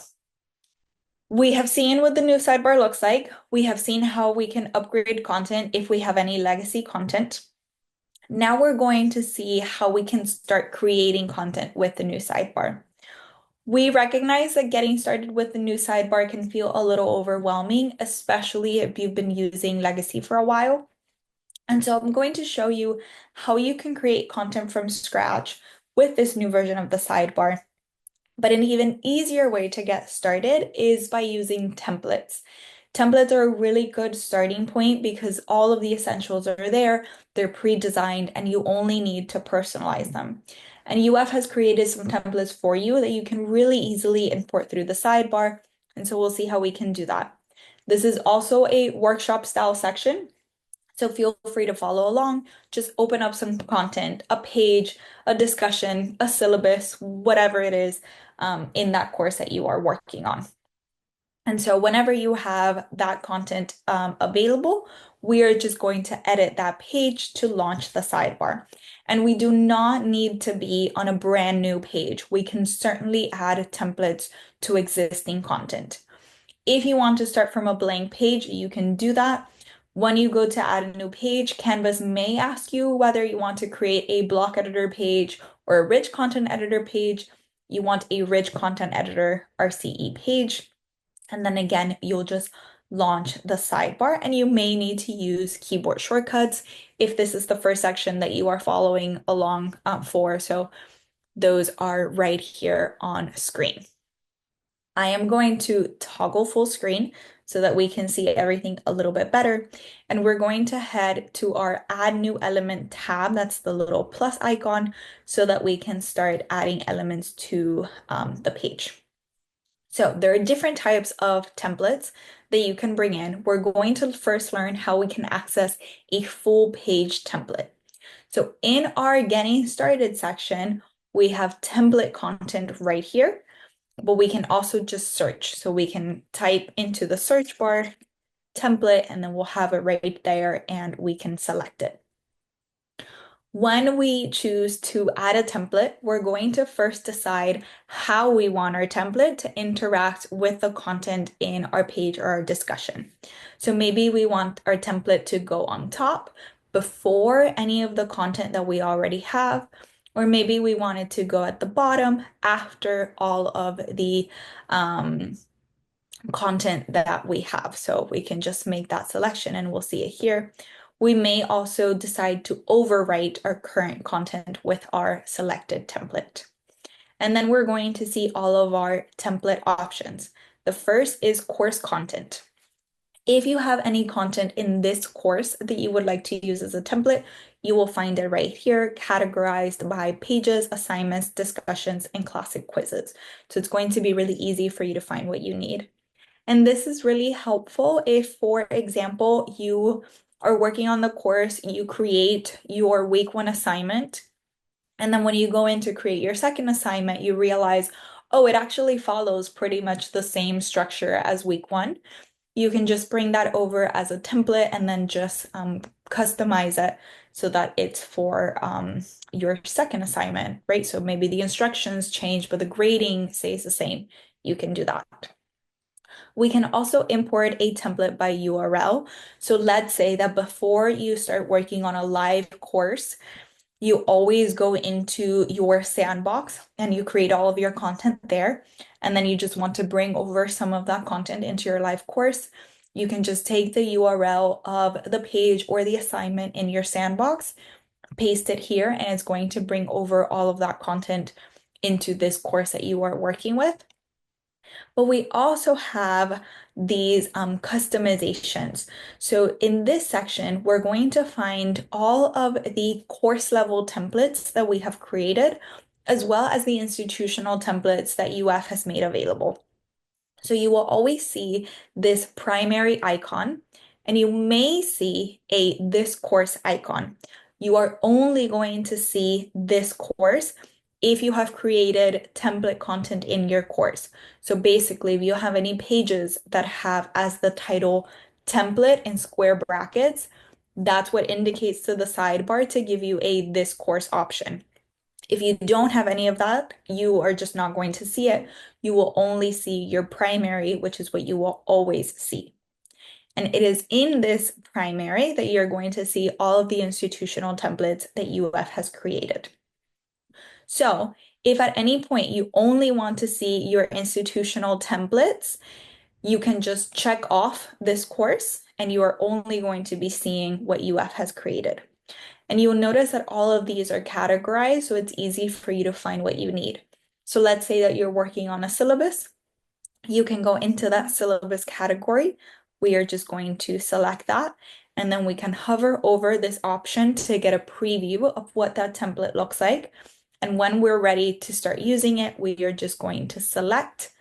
we have seen what the new sidebar looks like. We have seen how we can upgrade content if we have any legacy content. Now we're going to see how we can start creating content with the new sidebar. We recognize that getting started with the new sidebar can feel a little overwhelming, especially if you've been using legacy for a while. And so I'm going to show you how you can create content from scratch with this new version of the sidebar. But an even easier way to get started is by using templates. Templates are a really good starting point because all of the essentials are there, they're pre-designed, and you only need to personalize them. And UF has created some templates for you that you can really easily import through the sidebar. And so we'll see how we can do that. This is also a workshop style section. So feel free to follow along. Just open up some content, a page, a discussion, a syllabus, whatever it is in that course that you are working on. And so whenever you have that content available, we are just going to edit that page to launch the sidebar. And we do not need to be on a brand new page. We can certainly add templates to existing content. If you want to start from a blank page, you can do that. When you go to add a new page, Canvas may ask you whether you want to create a block editor page or a rich content editor page. You want a rich content editor RCE page. And then again, you'll just launch the sidebar and you may need to use keyboard shortcuts if this is the first section that you are following along for. So those are right here on screen. I am going to toggle full screen so that we can see everything a little bit better. And we're going to head to our Add New Element tab. That's the little plus icon so that we can start adding elements to the page. So there are different types of templates that you can bring in. We're going to first learn how we can access a full page template. So in our Getting Started section, we have template content right here. But we can also just search. So we can type into the search bar template and then we'll have it right there and we can select it. When we choose to add a template, we're going to first decide how we want our template to interact with the content in our page or our discussion. So maybe we want our template to go on top before any of the content that we already have. Or maybe we want it to go at the bottom after all of the content that we have. So we can just make that selection and we'll see it here. We may also decide to overwrite our current content with our selected template. And then we're going to see all of our template options. The first is course content. If you have any content in this course that you would like to use as a template, you will find it right here, categorized by pages, assignments, discussions, and classic quizzes. So it's going to be really easy for you to find what you need. And this is really helpful if, for example, you are working on the course, you create your week 1 assignment, and then when you go in to create your second assignment, you realize, Oh, it actually follows pretty much the same structure as week one. You can just bring that over as a template and then just customize it so that it's for your second assignment, right? So maybe the instructions change, but the grading stays the same. You can do that. We can also import a template by URL. So let's say that before you start working on a live course, you always go into your sandbox and you create all of your content there. And then you just want to bring over some of that content into your live course. You can just take the URL of the page or the assignment in your sandbox, paste it here, and it's going to bring over all of that content into this course that you are working with. But we also have these customizations. So in this section, we're going to find all of the course level templates that we have created, as well as the institutional templates that UF has made available. So you will always see this primary icon, and you may see a this course icon. You are only going to see this course if you have created template content in your course. So basically, if you have any pages that have as the title template in square brackets, that's what indicates to the sidebar to give you a this course option. If you don't have any of that, you are just not going to see it. You will only see your primary, which is what you will always see. And it is in this primary that you're going to see all of the institutional templates that UF has created. So if at any point you only want to see your institutional templates, you can just check off this course and you are only going to be seeing what UF has created. And you'll notice that all of these are categorized, so it's easy for you to find what you need. So let's say that you're working on a syllabus. You can go into that syllabus category. We are just going to select that, and then we can hover over this option to get a preview of what that template looks like. And when we're ready to start using it, we are just going to select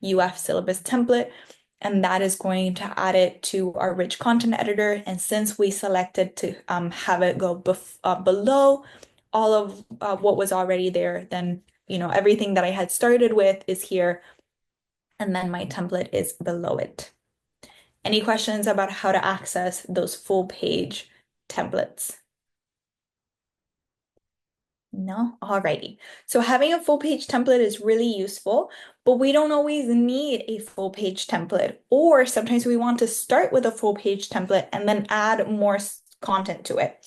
UF syllabus template, and that is going to add it to our rich content editor. And since we selected to have it go below all of what was already there, then everything that I had started with is here, and then my template is below it. Any questions about how to access those full page templates? No? Alrighty. So having a full page template is really useful, but we don't always need a full page template. Or sometimes we want to start with a full page template and then add more content to it.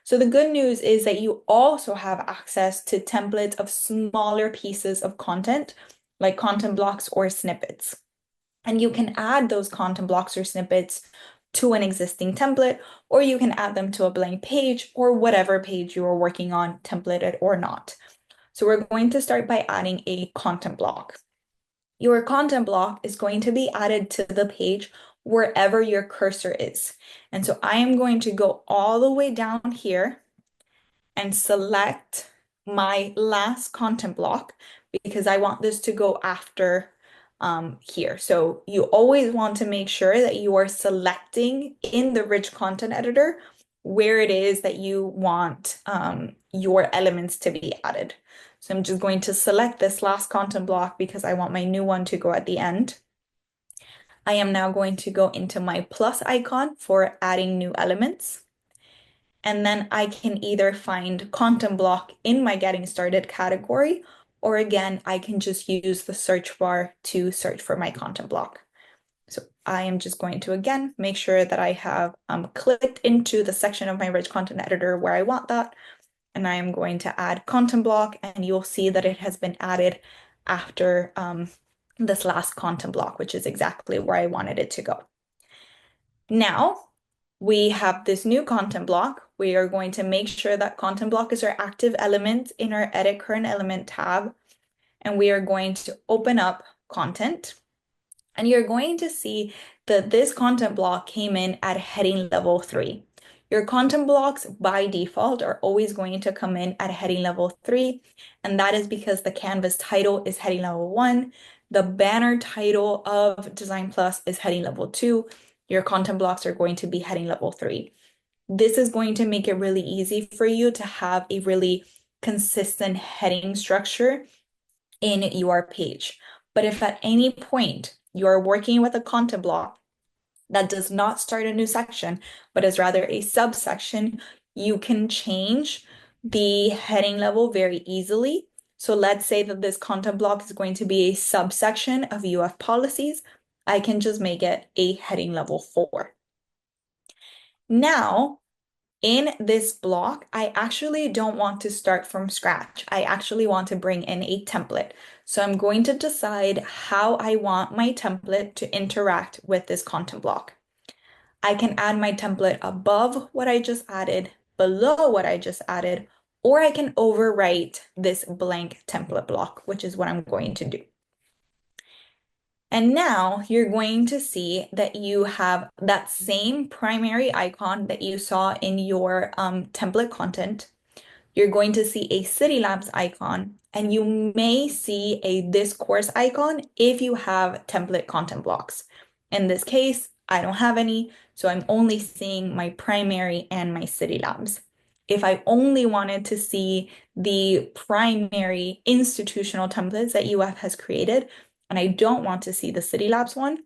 So the good news is that you also have access to templates of smaller pieces of content, like content blocks or snippets. And you can add those content blocks or snippets to an existing template, or you can add them to a blank page or whatever page you are working on, templated or not. So we're going to start by adding a content block. Your content block is going to be added to the page wherever your cursor is. And so I am going to go all the way down here and select my last content block because I want this to go after here. So you always want to make sure that you are selecting in the rich content editor where it is that you want your elements to be added. So I'm just going to select this last content block because I want my new one to go at the end. I am now going to go into my plus icon for adding new elements. And then I can either find content block in my getting started category, or again, I can just use the search bar to search for my content block. So I am just going to, again, make sure that I have clicked into the section of my rich content editor where I want that. And I am going to add content block, and you'll see that it has been added after this last content block, which is exactly where I wanted it to go. Now, we have this new content block. We are going to make sure that content block is our active element in our Edit Current Element tab. And we are going to open up content. And you're going to see that this content block came in at heading level 3. Your content blocks by default are always going to come in at heading level 3. And that is because the Canvas title is heading level 1. The banner title of DesignPLUS is heading level 2. Your content blocks are going to be heading level 3. This is going to make it really easy for you to have a really consistent heading structure in your page. But if at any point you're working with a content block that does not start a new section, but is rather a subsection, you can change the heading level very easily. So let's say that this content block is going to be a subsection of UF policies. I can just make it a heading level 4. Now, in this block, I actually don't want to start from scratch. I actually want to bring in a template. So I'm going to decide how I want my template to interact with this content block. I can add my template above what I just added, below what I just added, or I can overwrite this blank template block, which is what I'm going to do. And now you're going to see that you have that same primary icon that you saw in your template content. You're going to see a City Labs icon, and you may see a This Course icon if you have template content blocks. In this case, I don't have any, so I'm only seeing my primary and my City Labs. If I only wanted to see the primary institutional templates that UF has created, and I don't want to see the City Labs one,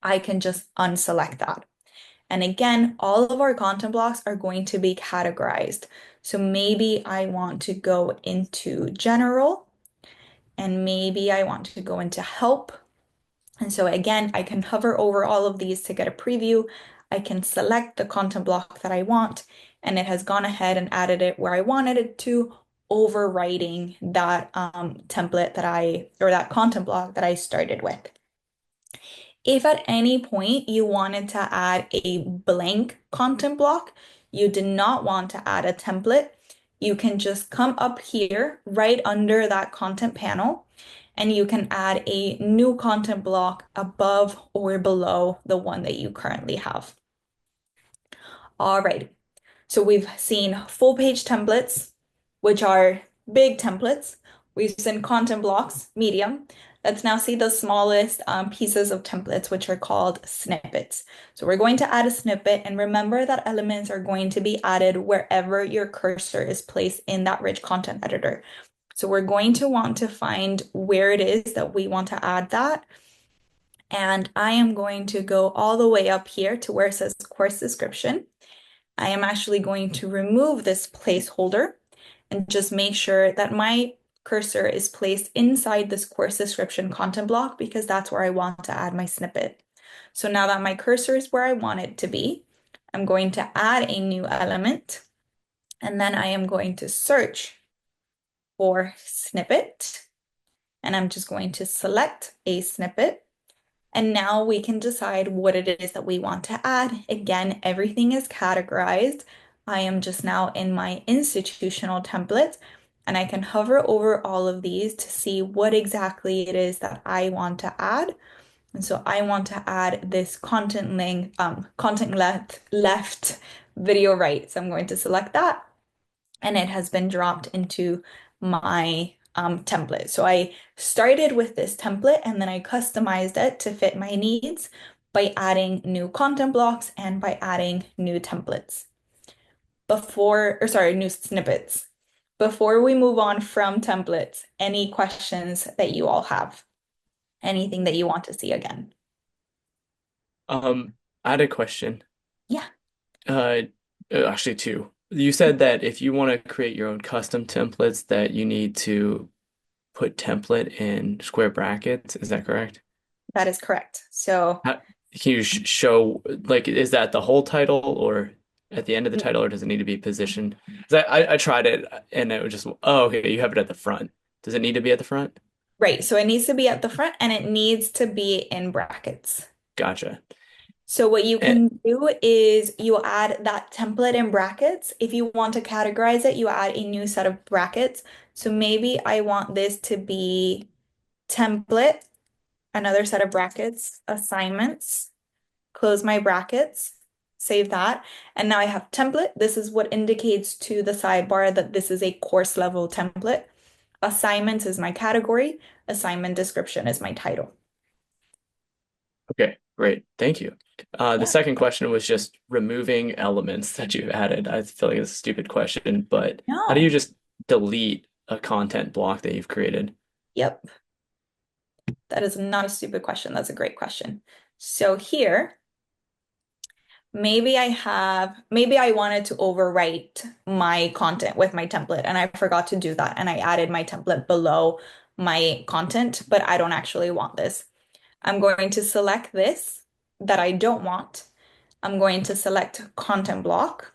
I can just unselect that. And again, all of our content blocks are going to be categorized. So maybe I want to go into general, and maybe I want to go into help. And so again, I can hover over all of these to get a preview. I can select the content block that I want, and it has gone ahead and added it where I wanted it to, overwriting that template or that content block that I started with. If at any point you wanted to add a blank content block, you did not want to add a template, you can just come up here right under that content panel, and you can add a new content block above or below the one that you currently have. All right, so we've seen full page templates, which are big templates. We've seen content blocks, medium. Let's now see the smallest pieces of templates, which are called snippets. So we're going to add a snippet, and remember that elements are going to be added wherever your cursor is placed in that rich content editor. So we're going to want to find where it is that we want to add that. And I am going to go all the way up here to where it says course description. I am actually going to remove this placeholder and just make sure that my cursor is placed inside this course description content block, because that's where I want to add my snippet. So now that my cursor is where I want it to be, I'm going to add a new element, and then I am going to search for snippet, and I'm just going to select a snippet. And now we can decide what it is that we want to add. Again, everything is categorized. I am just now in my institutional template, and I can hover over all of these to see what exactly it is that I want to add. And so I want to add this content left, video right. So I'm going to select that, and it has been dropped into my template. So I started with this template, and then I customized it to fit my needs by adding new content blocks and by adding new templates. New snippets. Before we move on from templates, any questions that you all have? Anything that you want to see again? I had a question. Yeah. Actually two. You said that if you want to create your own custom templates that you need to put template in square brackets. Is that correct? That is correct. So Can you show, like, is that the whole title or at the end of the title, or does it need to be positioned? 'Cause I tried it and it was just, oh, okay, you have it at the front. Does it need to be at the front? right, so it needs to be at the front, and it needs to be in brackets. Gotcha. So what you And can do is you add that template in brackets. If you want to categorize it, you add a new set of brackets. So maybe I want this to be template, another set of brackets, assignments, close my brackets, save that. And now I have template. This is what indicates to the sidebar that this is a course level template. Assignments is my category. Assignment description is my title. okay, great. Thank you. The Yeah. second question was just removing elements that you've added. I feel like it's a stupid question, but how do you No. just delete a content block that you've created? Yep. That is not a stupid question. That's a great question. So here, maybe I wanted to overwrite my content with my template and I forgot to do that. And I added my template below my content, but I don't actually want this. I'm going to select this that I don't want. I'm going to select content block,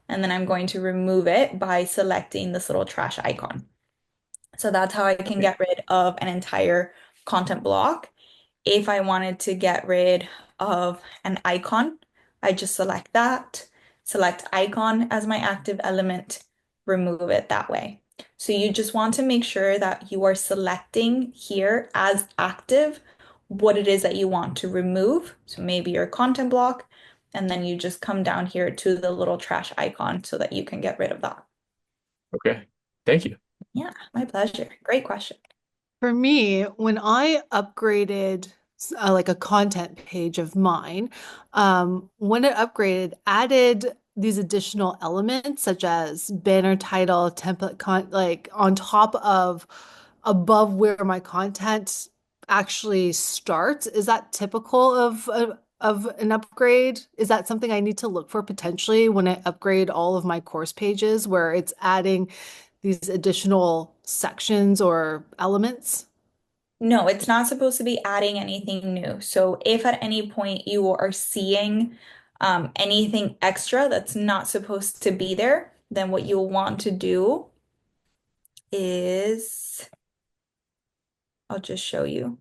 and then I'm going to remove it by selecting this little trash icon. So that's how I can get rid of an entire content block. If I wanted to get rid of an icon, I just select that, select icon as my active element, remove it that way. So you just want to make sure that you are selecting here as active what it is that you want to remove. So maybe your content block, and then you just come down here to the little trash icon so that you can get rid of that. Okay. Thank you. Yeah, my pleasure. Great question. For me, when I upgraded like a content page of mine, when it upgraded, added these additional elements such as banner title, like on top of above where my content actually starts. Is that typical of an upgrade? Is that something I need to look for potentially when I upgrade all of my course pages where it's adding these additional sections or elements? No, it's not supposed to be adding anything new. So if at any point you are seeing anything extra that's not supposed to be there, then what you'll want to do is, I'll just show you.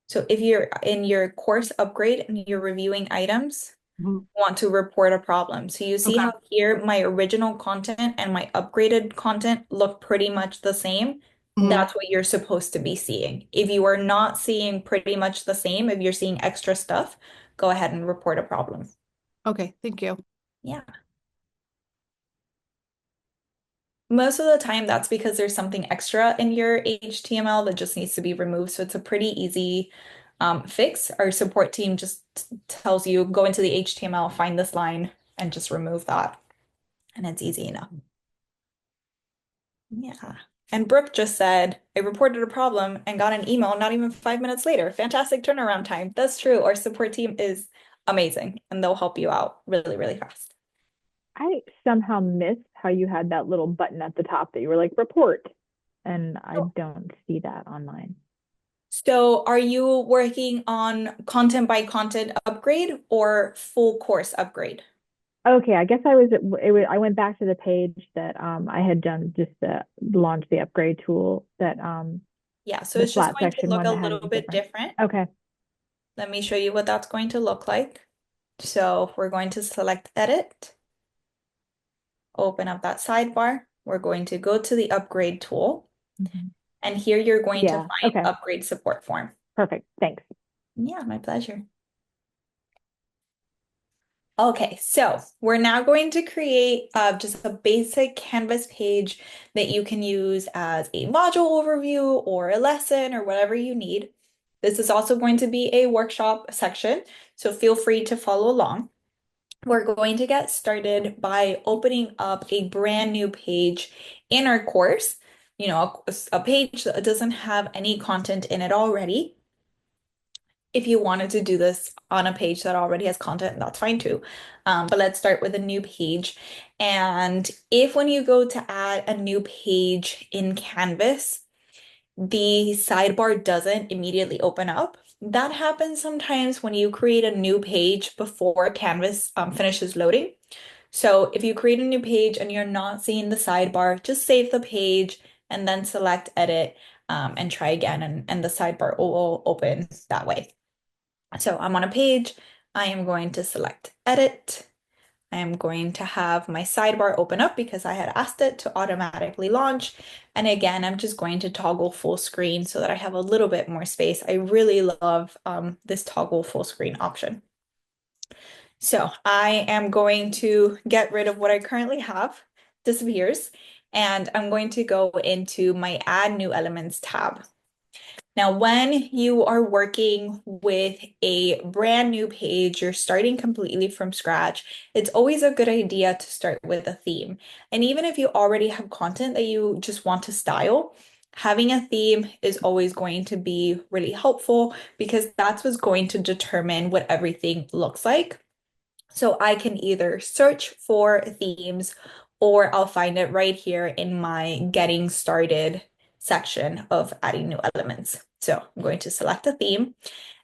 So if you're in your course upgrade and you're reviewing items, Mhm. want to report a problem. So you see Okay. how here my original content and my upgraded content look pretty much the same. Mhm. That's what you're supposed to be seeing. If you are not seeing pretty much the same, if you're seeing extra stuff, go ahead and report a problem. Okay, thank you. Yeah. Most of the time, that's because there's something extra in your HTML that just needs to be removed. So it's a pretty easy fix. Our support team just tells you go into the HTML, find this line, and just remove that. And it's easy enough. Yeah. And Brooke just said, I reported a problem and got an email not even 5 minutes later. Fantastic turnaround time. That's true. Our support team is amazing and they'll help you out really, really fast. I somehow missed how you had that little button at the top that you were like report, and I don't see that on mine. So are you working on content by content upgrade or full course upgrade? Okay, I guess I went back to the page that I had done just to launch the upgrade tool that Yeah, so the it's just flat going to section look one a that has little bit different. Okay. Let me show you what that's going to look like. So we're going to select edit, open up that sidebar. We're going to go to the upgrade tool. Mhm. And here you're going to Yeah, find okay. upgrade support form. Perfect. Thanks. Yeah, my pleasure. Okay, so we're now going to create just a basic Canvas page that you can use as a module overview or a lesson or whatever you need. This is also going to be a workshop section, so feel free to follow along. We're going to get started by opening up a brand new page in our course, a page that doesn't have any content in it already. If you wanted to do this on a page that already has content, that's fine too. But let's start with a new page. And if when you go to add a new page in Canvas, the sidebar doesn't immediately open up, that happens sometimes when you create a new page before Canvas finishes loading. So if you create a new page and you're not seeing the sidebar, just save the page and then select edit and try again, and the sidebar will open that way. So I'm on a page, I am going to select edit. I am going to have my sidebar open up because I had asked it to automatically launch. And again, I'm just going to toggle full screen so that I have a little bit more space. I really love this toggle full screen option. So I am going to get rid of what I currently have, disappears, and I'm going to go into my Add New Elements tab. Now, when you are working with a brand new page, you're starting completely from scratch, it's always a good idea to start with a theme. And even if you already have content that you just want to style, Having a theme is always going to be really helpful because that's what's going to determine what everything looks like. So I can either search for themes or I'll find it right here in my getting started section of adding new elements. So I'm going to select a theme,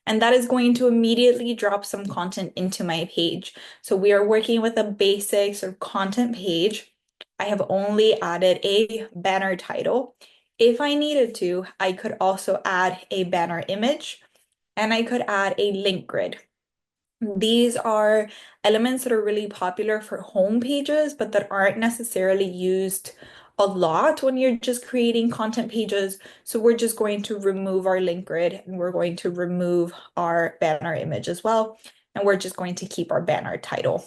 and that is going to immediately drop some content into my page. So we are working with a basic sort of content page. I have only added a banner title. If I needed to, I could also add a banner image and I could add a link grid. These are elements that are really popular for home pages, but that aren't necessarily used a lot when you're just creating content pages. So we're just going to remove our link grid and we're going to remove our banner image as well. And we're just going to keep our banner title.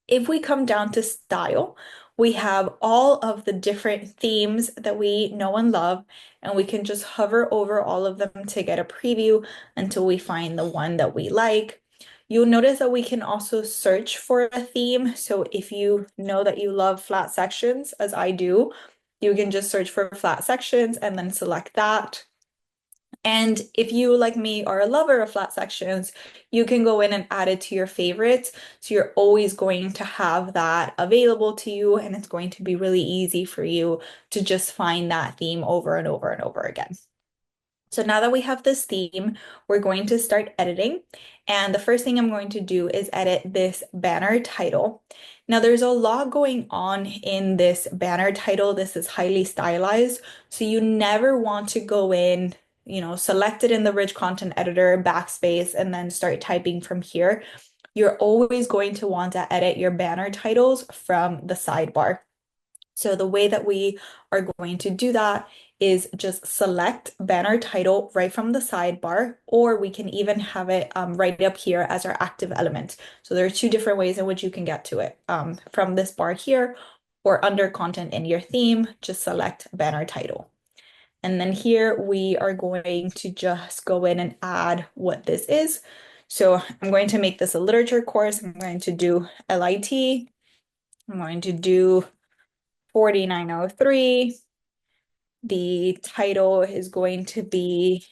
If we come down to style, we have all of the different themes that we know and love, and we can just hover over all of them to get a preview until we find the one that we like. You'll notice that we can also search for a theme. So if you know that you love flat sections, as I do, you can just search for flat sections and then select that. And if you, like me, are a lover of flat sections, you can go in and add it to your favorites. So you're always going to have that available to you, and it's going to be really easy for you to just find that theme over and over and over again. So now that we have this theme, we're going to start editing. And the first thing I'm going to do is edit this banner title. Now there's a lot going on in this banner title. This is highly stylized. So you never want to go in, select it in the rich content editor, backspace, and then start typing from here. You're always going to want to edit your banner titles from the sidebar. So the way that we are going to do that is just select banner title right from the sidebar, or we can even have it right up here as our active element. So there are two different ways in which you can get to it. From this bar here or under content in your theme, just select banner title. And then here we are going to just go in and add what this is. So I'm going to make this a literature course. I'm going to do LIT. I'm going to do 4903. The title is going to be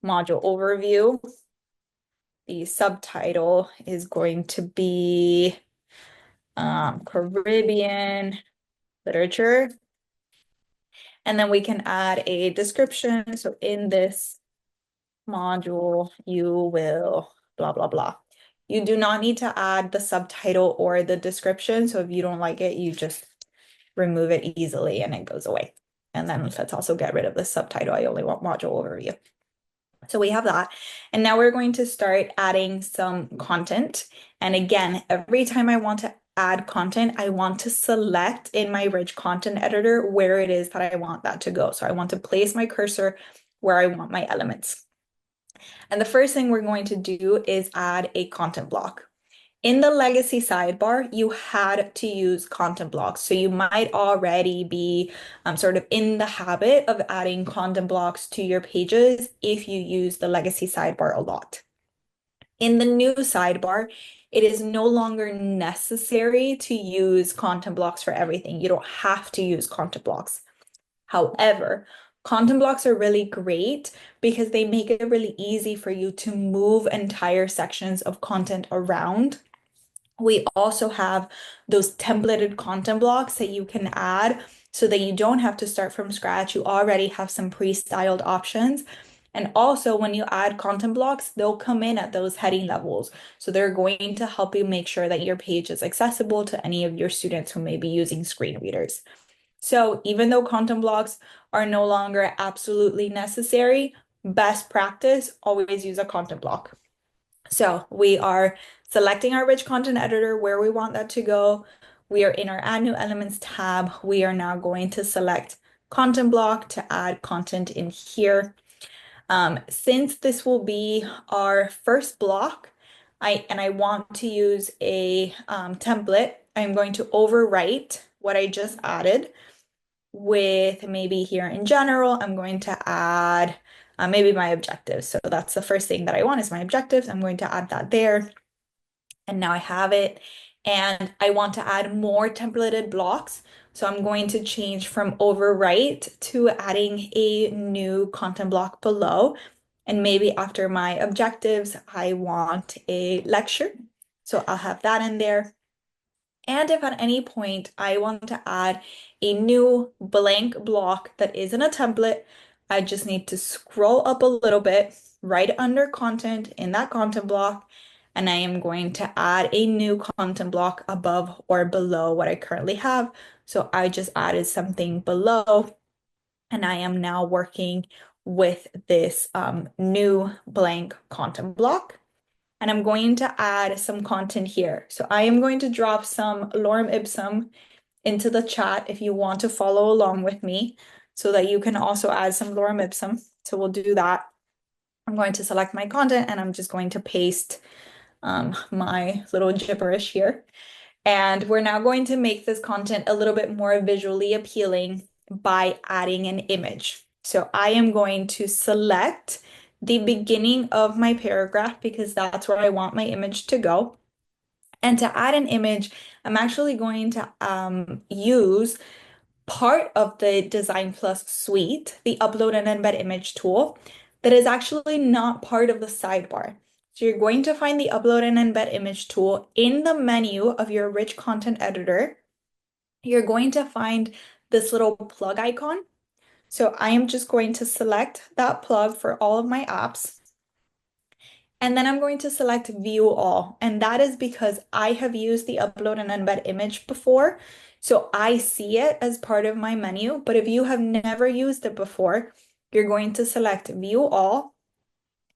module overview. The subtitle is going to be Caribbean literature. And then we can add a description. So in this module, you will blah, blah, blah. You do not need to add the subtitle or the description. So if you don't like it, you just remove it easily and it goes away. And then let's also get rid of the subtitle. I only want module overview. So we have that. And now we're going to start adding some content. And again, every time I want to add content, I want to select in my rich content editor where it is that I want that to go. So I want to place my cursor where I want my elements. And the first thing we're going to do is add a content block. In the legacy sidebar, you had to use content blocks. So you might already be sort of in the habit of adding content blocks to your pages if you use the legacy sidebar a lot. In the new sidebar, it is no longer necessary to use content blocks for everything. You don't have to use content blocks. However, content blocks are really great because they make it really easy for you to move entire sections of content around. We also have those templated content blocks that you can add so that you don't have to start from scratch. You already have some pre-styled options. And also when you add content blocks, they'll come in at those heading levels. So they're going to help you make sure that your page is accessible to any of your students who may be using screen readers. So even though content blocks are no longer absolutely necessary, best practice, always use a content block. So we are selecting our rich content editor where we want that to go. We are in our add new elements tab. We are now going to select content block to add content in here. Since this will be our first block, I want to use a template, I'm going to overwrite what I just added with maybe here in general, I'm going to add maybe my objectives. So that's the first thing that I want is my objectives. I'm going to add that there. And now I have it. And I want to add more templated blocks. So I'm going to change from overwrite to adding a new content block below. And maybe after my objectives, I want a lecture. So I'll have that in there. And if at any point I want to add a new blank block that isn't a template, I just need to scroll up a little bit right under content in that content block, and I am going to add a new content block above or below what I currently have. So I just added something below, and I am now working with this new blank content block. And I'm going to add some content here. So I am going to drop some lorem ipsum into the chat if you want to follow along with me so that you can also add some lorem ipsum. So we'll do that. I'm going to select my content and I'm just going to paste my little gibberish here. And we're now going to make this content a little bit more visually appealing by adding an image. So I am going to select the beginning of my paragraph because that's where I want my image to go. And to add an image, I'm actually going to use part of the DesignPLUS suite, the upload and embed image tool, that is actually not part of the sidebar. So you're going to find the upload and embed image tool in the menu of your rich content editor. You're going to find this little plug icon. So I am just going to select that plug for all of my apps. And then I'm going to select view all. And that is because I have used the upload and embed image before. So I see it as part of my menu. But if you have never used it before, you're going to select view all.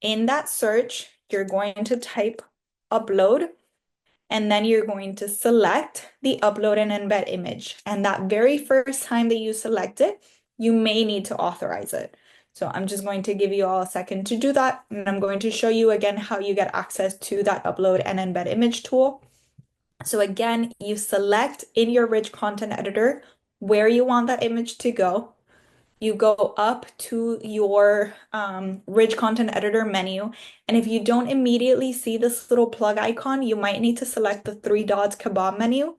In that search, you're going to type upload. And then you're going to select the upload and embed image. And that very first time that you select it, you may need to authorize it. So I'm just going to give you all a second to do that. And I'm going to show you again how you get access to that upload and embed image tool. So again, you select in your rich content editor where you want that image to go. You go up to your rich content editor menu. And if you don't immediately see this little plug icon, you might need to select the three dots kebab menu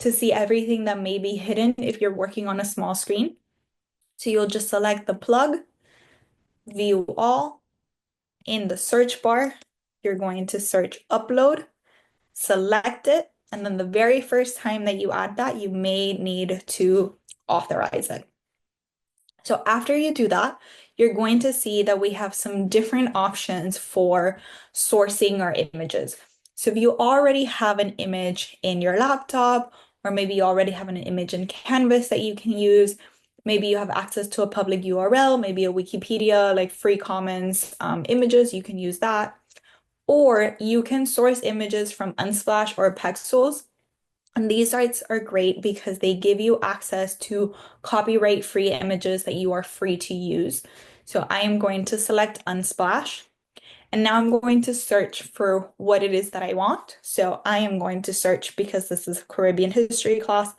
to see everything that may be hidden if you're working on a small screen. So you'll just select the plug, view all. In the search bar, you're going to search upload, select it, and then the very first time that you add that, you may need to authorize it. So after you do that, you're going to see that we have some different options for sourcing our images. So if you already have an image in your laptop, or maybe you already have an image in Canvas that you can use, maybe you have access to a public URL, maybe a Wikipedia, like free commons images, you can use that. Or you can source images from Unsplash or Pexels. And these sites are great because they give you access to copyright-free images that you are free to use. So I am going to select Unsplash. And now I'm going to search for what it is that I want. So I am going to search because this is a Caribbean history class.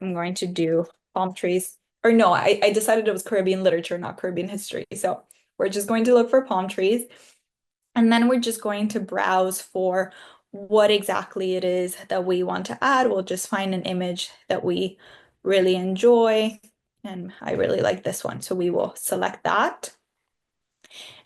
I'm going to do palm trees. Or no, I decided it was Caribbean literature, not Caribbean history. So we're just going to look for palm trees. And then we're just going to browse for what exactly it is that we want to add. We'll just find an image that we really enjoy. And I really like this one, so we will select that.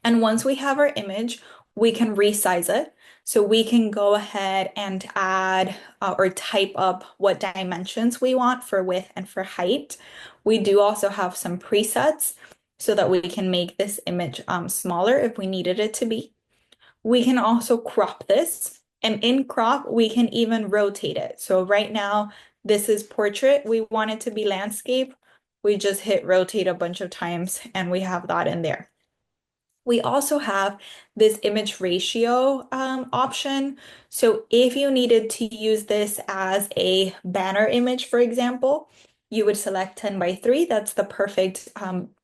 And once we have our image, we can resize it. So we can go ahead and add or type up what dimensions we want for width and for height. We do also have some presets so that we can make this image smaller if we needed it to be. We can also crop this, and in crop, we can even rotate it. So right now, this is portrait. We want it to be landscape. We just hit rotate a bunch of times and we have that in there. We also have this image ratio option. So if you needed to use this as a banner image, for example, you would select 10:3. That's the perfect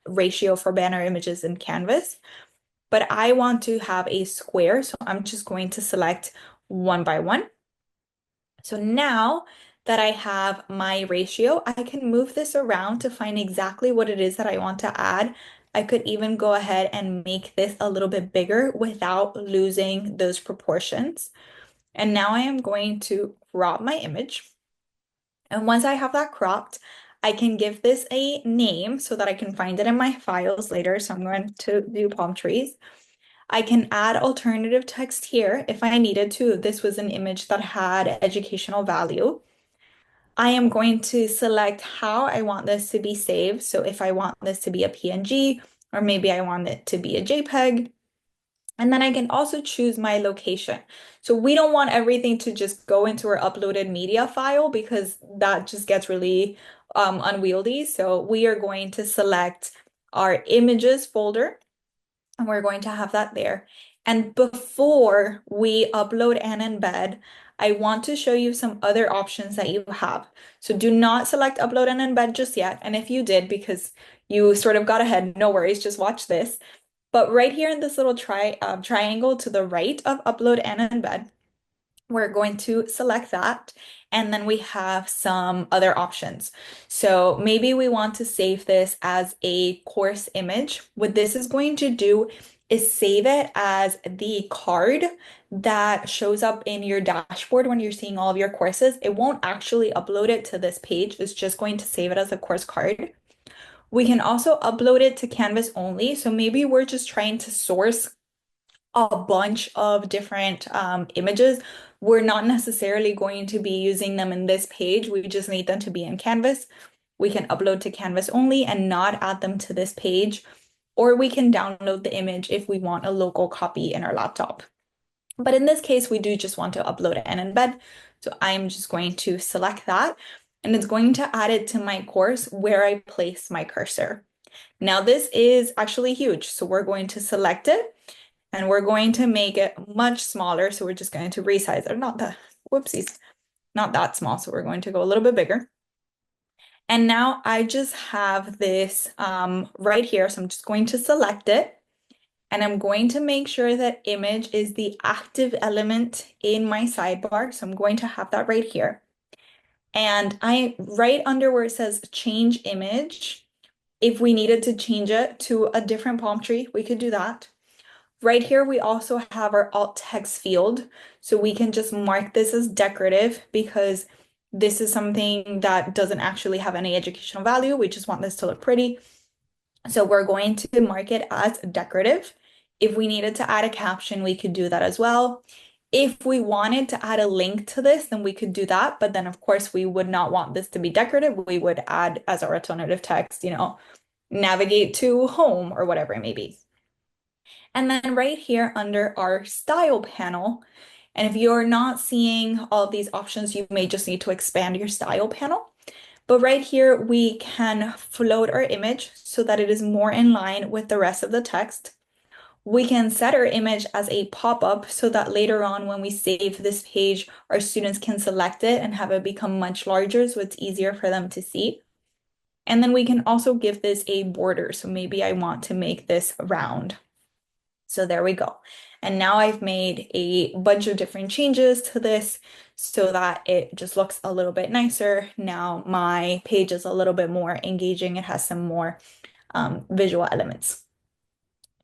ratio for banner images in Canvas. But I want to have a square, so I'm just going to select 1:1. So now that I have my ratio, I can move this around to find exactly what it is that I want to add. I could even go ahead and make this a little bit bigger without losing those proportions. And now I am going to crop my image. And once I have that cropped, I can give this a name so that I can find it in my files later. So I'm going to do palm trees. I can add alternative text here if I needed to, if this was an image that had educational value. I am going to select how I want this to be saved. So if I want this to be a PNG, or maybe I want it to be a JPEG. And then I can also choose my location. So we don't want everything to just go into our uploaded media file because that just gets really unwieldy. So we are going to select our images folder and we're going to have that there. And before we upload and embed, I want to show you some other options that you have. So do not select upload and embed just yet. And if you did, because you sort of got ahead, no worries, just watch this. But right here in this little triangle to the right of upload and embed, we're going to select that. And then we have some other options. So maybe we want to save this as a course image. What this is going to do is save it as the card that shows up in your dashboard when you're seeing all of your courses. It won't actually upload it to this page. It's just going to save it as a course card. We can also upload it to Canvas only. So maybe we're just trying to source a bunch of different images. We're not necessarily going to be using them in this page. We just need them to be in Canvas. We can upload to Canvas only and not add them to this page. Or we can download the image if we want a local copy in our laptop. But in this case, we do just want to upload it and embed. So I'm just going to select that. And it's going to add it to my course where I place my cursor. Now this is actually huge. So we're going to select it and we're going to make it much smaller. So we're just going to resize it. Not that, whoopsies, not that small. So we're going to go a little bit bigger. And now I just have this right here. So I'm just going to select it. And I'm going to make sure that image is the active element in my sidebar. So I'm going to have that right here. And right under where it says change image, if we needed to change it to a different palm tree, we could do that. Right here, we also have our alt text field. So we can just mark this as decorative because this is something that doesn't actually have any educational value. We just want this to look pretty. So we're going to mark it as decorative. If we needed to add a caption, we could do that as well. If we wanted to add a link to this, then we could do that. But then, of course, we would not want this to be decorative. We would add as our alternative text, navigate to home or whatever it may be. And then right here under our style panel, and if you're not seeing all of these options, you may just need to expand your style panel. But right here, we can float our image so that it is more in line with the rest of the text. We can set our image as a pop-up so that later on when we save this page, our students can select it and have it become much larger so it's easier for them to see. And then we can also give this a border. So maybe I want to make this round. So there we go. And now I've made a bunch of different changes to this so that it just looks a little bit nicer. Now my page is a little bit more engaging. It has some more visual elements.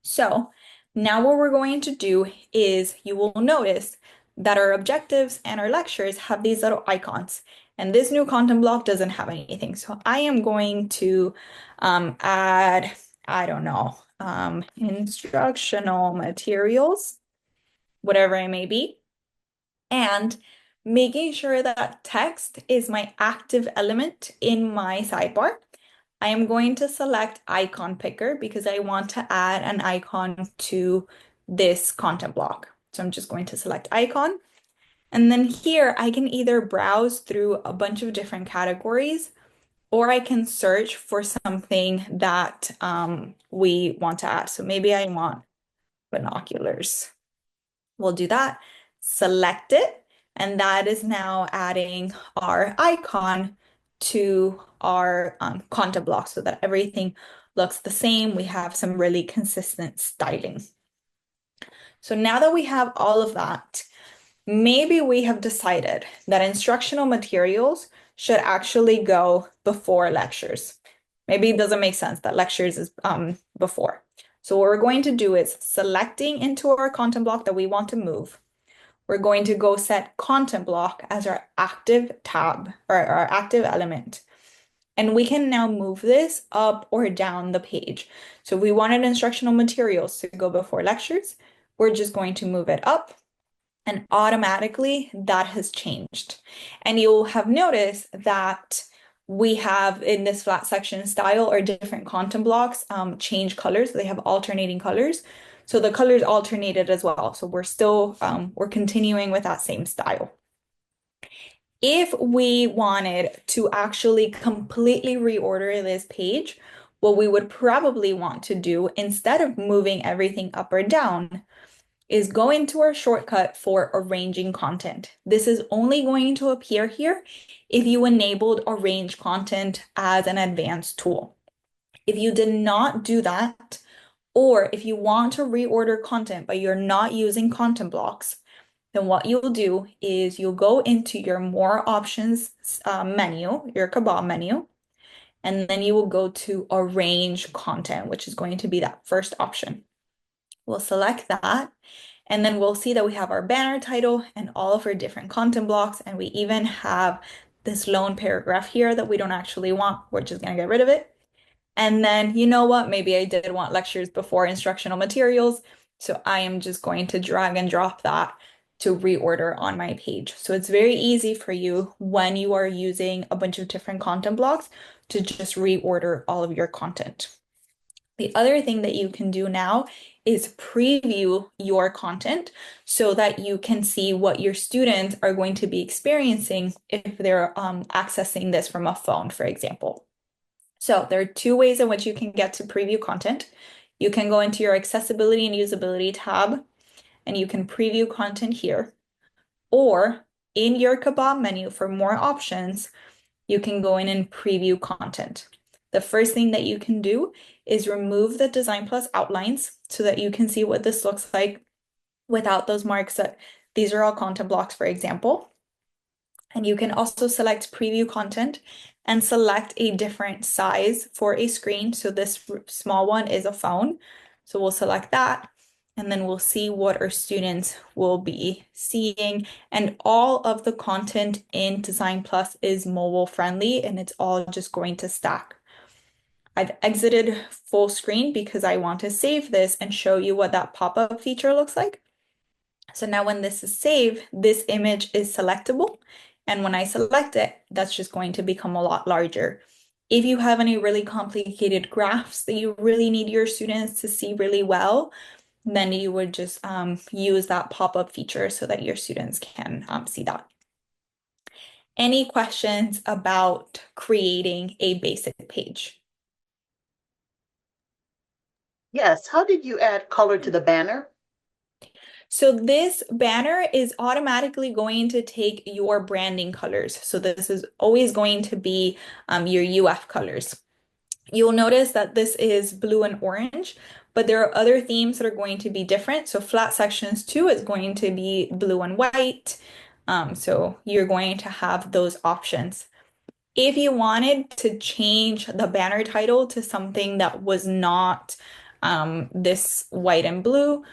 So now what we're going to do is you will notice that our objectives and our lectures have these little icons. And this new content block doesn't have anything. So I am going to add, I don't know, instructional materials, whatever it may be, and making sure that text is my active element in my sidebar. I am going to select icon picker because I want to add an icon to this content block. So I'm just going to select icon. And then here I can either browse through a bunch of different categories or I can search for something that we want to add. So maybe I want binoculars. We'll do that, select it, and that is now adding our icon to our content block so that everything looks the same. We have some really consistent styling. So now that we have all of that, maybe we have decided that instructional materials should actually go before lectures. Maybe it doesn't make sense that lectures is before. So what we're going to do is selecting into our content block that we want to move. We're going to go set content block as our active tab or our active element. And we can now move this up or down the page. So if we wanted instructional materials to go before lectures, we're just going to move it up, and automatically that has changed. And you'll have noticed that we have in this flat section style or different content blocks change colors. They have alternating colors. So the colors alternated as well. So we're still, we're continuing with that same style. If we wanted to actually completely reorder this page, what we would probably want to do instead of moving everything up or down is go into our shortcut for arranging content. This is only going to appear here if you enabled arrange content as an advanced tool. If you did not do that, or if you want to reorder content but you're not using content blocks, then what you'll do is you'll go into your more options menu, your kebab menu, and then you will go to arrange content, which is going to be that first option. We'll select that, and then we'll see that we have our banner title and all of our different content blocks, and we even have this lone paragraph here that we don't actually want. We're just going to get rid of it. And then, you know what? Maybe I did want lectures before instructional materials. So I am just going to drag and drop that to reorder on my page. So it's very easy for you when you are using a bunch of different content blocks to just reorder all of your content. The other thing that you can do now is preview your content so that you can see what your students are going to be experiencing if they're accessing this from a phone, for example. So there are two ways in which you can get to preview content. You can go into your accessibility and usability tab, and you can preview content here. Or in your kebab menu for more options, you can go in and preview content. The first thing that you can do is remove the DesignPLUS outlines so that you can see what this looks like without those marks that these are all content blocks, for example. And you can also select preview content and select a different size for a screen. So this small one is a phone. So we'll select that, and then we'll see what our students will be seeing. And all of the content in DesignPLUS is mobile friendly, and it's all just going to stack. I've exited full screen because I want to save this and show you what that pop-up feature looks like. So now when this is saved, this image is selectable. And when I select it, that's just going to become a lot larger. If you have any really complicated graphs that you really need your students to see really well, then you would just use that pop-up feature so that your students can see that. Any questions about creating a basic page? Yes, how did you add color to the banner? So this banner is automatically going to take your branding colors. So this is always going to be your UF colors. You'll notice that this is blue and orange, but there are other themes that are going to be different. So flat sections 2 is going to be blue and white. So you're going to have those options. If you wanted to change the banner title to something that was not this white and blue,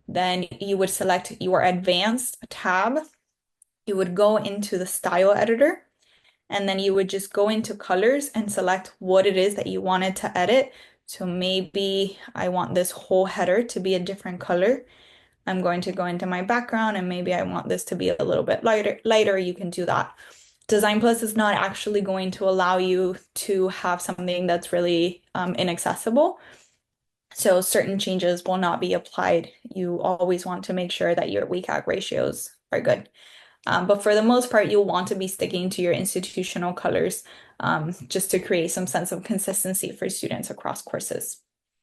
then you would select your advanced tab. You would go into the style editor, and then you would just go into colors and select what it is that you wanted to edit. So maybe I want this whole header to be a different color. I'm going to go into my background, and maybe I want this to be a little bit lighter. You can do that. DesignPLUS is not actually going to allow you to have something that's really inaccessible. So certain changes will not be applied. You always want to make sure that your WCAG ratios are good. But for the most part, you'll want to be sticking to your institutional colors just to create some sense of consistency for students across courses.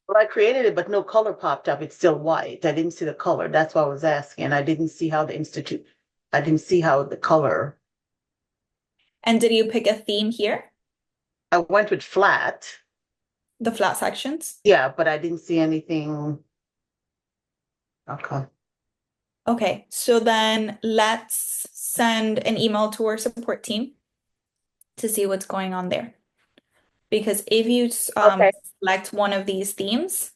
Well, I created it, but no color popped up. It's still white. I didn't see the color. That's why I was asking. I didn't see how I didn't see how the color. And did you pick a theme here? I went with flat. The flat sections? Yeah, but I didn't see anything. Okay. Okay, so then let's send an email to our support team to see what's going on there. Because if you select one of these themes,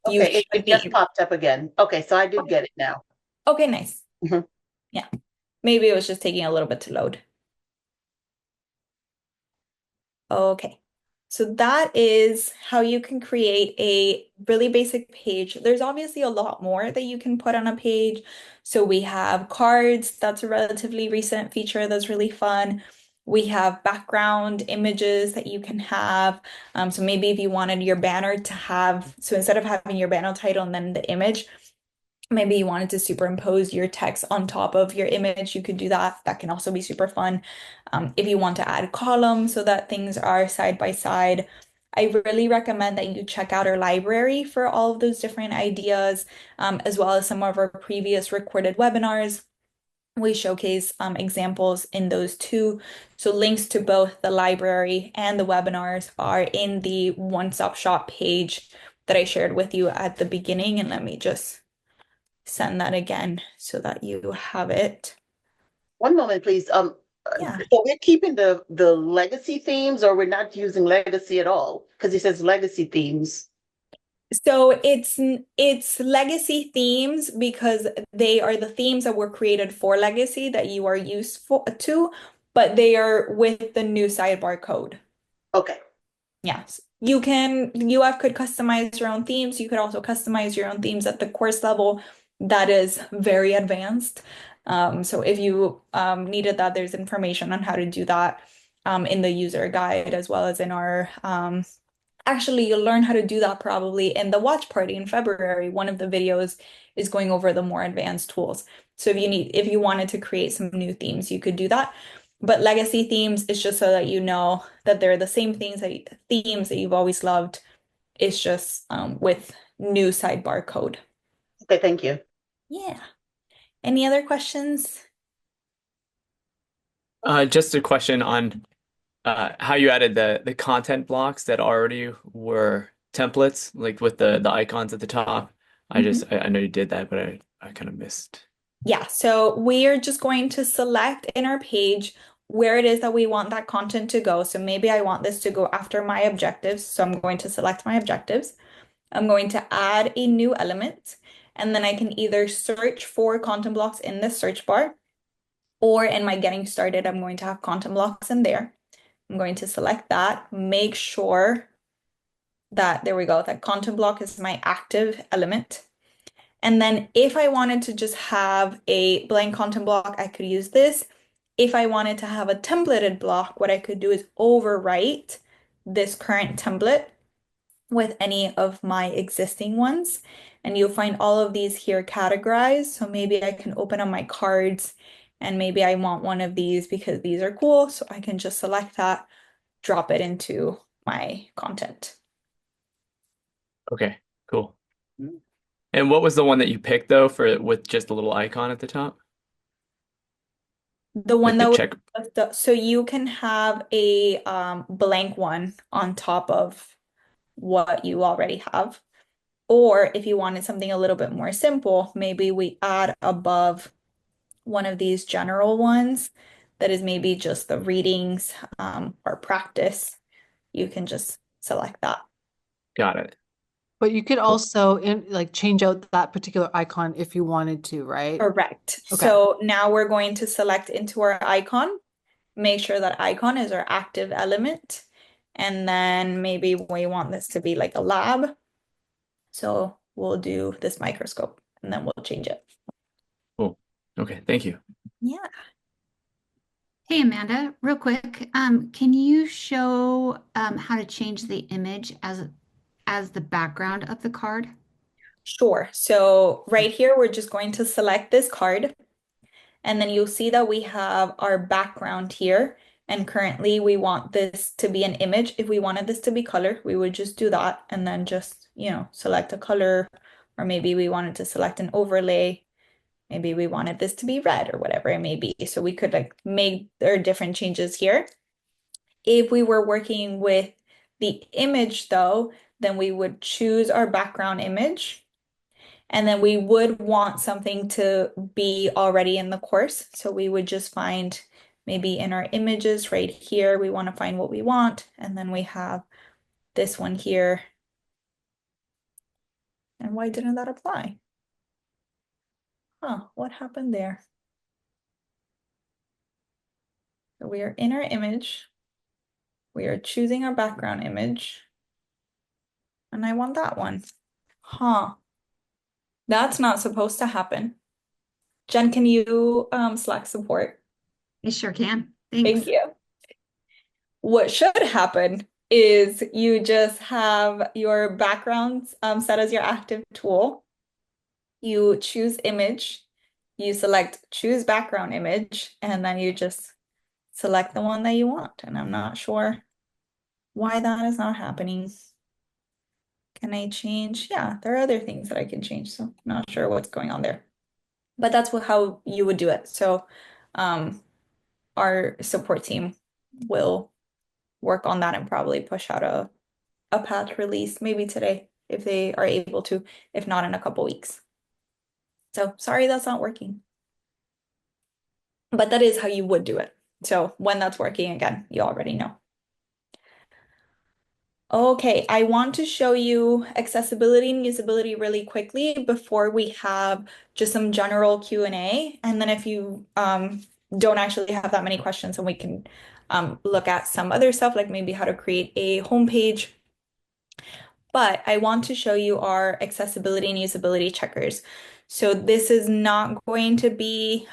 you Okay, should it be just popped up again. Okay, so I did get it now. Okay, nice. Mhm. Yeah, maybe it was just taking a little bit to load. Okay, so that is how you can create a really basic page. There's obviously a lot more that you can put on a page. So we have cards, that's a relatively recent feature that's really fun. We have background images that you can have. So maybe if you wanted your banner to have, so instead of having your banner title and then the image, maybe you wanted to superimpose your text on top of your image, you could do that. That can also be super fun. If you want to add columns so that things are side by side, I really recommend that you check out our library for all of those different ideas, as well as some of our previous recorded webinars. We showcase examples in those too. So links to both the library and the webinars are in the one-stop shop page that I shared with you at the beginning. And let me just send that again so that you have it. One moment, please. Yeah. So we're keeping the legacy themes, or we're not using legacy at all? Because it says legacy themes. So it's legacy themes because they are the themes that were created for legacy that you are used to, but they are with the new sidebar code. Okay. Yes. UF could customize your own themes. You could also customize your own themes at the course level. That is very advanced. So if you needed that, there's information on how to do that in the user guide as well as in our actually, you'll learn how to do that probably in the watch party in February. One of the videos is going over the more advanced tools. So if you wanted to create some new themes, you could do that. But legacy themes is just so that you know that they're the same themes that you've always loved. It's just with new sidebar code. Okay, thank you. Yeah. Any other questions? Just a question on how you added the content blocks that already were templates, like with the icons at the top. I know you did that, but I kind of missed. Yeah, so we are just going to select in our page where it is that we want that content to go. So maybe I want this to go after my objectives. So I'm going to select my objectives. I'm going to add a new element, and then I can either search for content blocks in the search bar, or in my getting started, I'm going to have content blocks in there. I'm going to select that, make sure that, there we go, that content block is my active element. And then if I wanted to just have a blank content block, I could use this. If I wanted to have a templated block, what I could do is overwrite this current template with any of my existing ones. And you'll find all of these here categorized. So maybe I can open up my cards and maybe I want one of these because these are cool. So I can just select that, drop it into my content. Okay, cool. And what was the one that you picked though for with just a little icon at the top? The one Like that the was check. so you can have a blank one on top of what you already have. Or if you wanted something a little bit more simple, maybe we add above one of these general ones that is maybe just the readings or practice. You can just select that. Got it. But you could also change out that particular icon if you wanted to, right? Correct. Okay. So now we're going to select into our icon, make sure that icon is our active element. And then maybe we want this to be like a lab. So we'll do this microscope and then we'll change it. Cool. Okay, thank you. Yeah. Hey Amanda, real quick, can you show how to change the image as the background of the card? Sure. So right here, we're just going to select this card. And then you'll see that we have our background here. And currently we want this to be an image. If we wanted this to be color, we would just do that and then just, select a color. Or maybe we wanted to select an overlay. Maybe we wanted this to be red or whatever it may be. So we could make our different changes here. If we were working with the image though, then we would choose our background image. And then we would want something to be already in the course. So we would just find maybe in our images right here, we want to find what we want. And then we have this one here. And why didn't that apply? Huh, what happened there? So we are in our image. We are choosing our background image. And I want that one. Huh. That's not supposed to happen. Jen, can you Slack support? I sure can. Thank Thanks. you. What should happen is you just have your backgrounds set as your active tool. You choose image, you select choose background image, and then you just select the one that you want. And I'm not sure why that is not happening. Can I change? Yeah, there are other things that I can change, so I'm not sure what's going on there. But that's how you would do it. So our support team will work on that and probably push out a patch release maybe today if they are able to, if not in a couple weeks. So sorry that's not working. But that is how you would do it. So when that's working again, you already know. Okay, I want to show you accessibility and usability really quickly before we have just some general Q&A. And then if you don't actually have that many questions, and we can look at some other stuff, like maybe how to create a homepage. But I want to show you our accessibility and usability checkers. So this is not going to be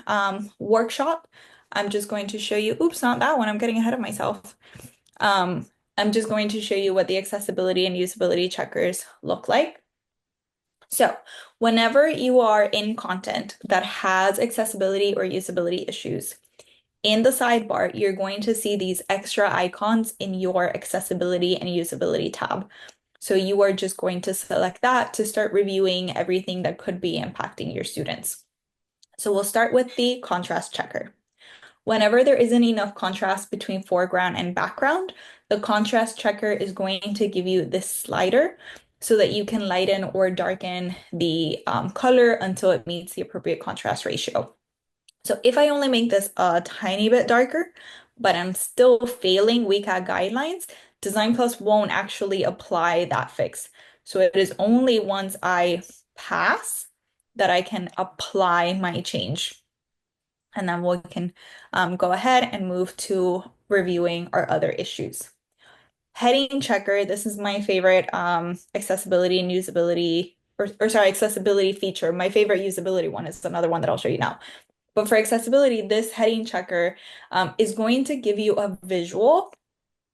workshop. I'm just going to show you, oops, not that one. I'm getting ahead of myself. I'm just going to show you what the accessibility and usability checkers look like. So whenever you are in content that has accessibility or usability issues, in the sidebar, you're going to see these extra icons in your accessibility and usability tab. So you are just going to select that to start reviewing everything that could be impacting your students. So we'll start with the contrast checker. Whenever there isn't enough contrast between foreground and background, the contrast checker is going to give you this slider so that you can lighten or darken the color until it meets the appropriate contrast ratio. So if I only make this a tiny bit darker, but I'm still failing WCAG guidelines, DesignPLUS won't actually apply that fix. So it is only once I pass that I can apply my change. And then we can go ahead and move to reviewing our other issues. Heading checker, this is my favorite accessibility and usability, or sorry, accessibility feature. My favorite usability one is another one that I'll show you now. But for accessibility, this heading checker is going to give you a visual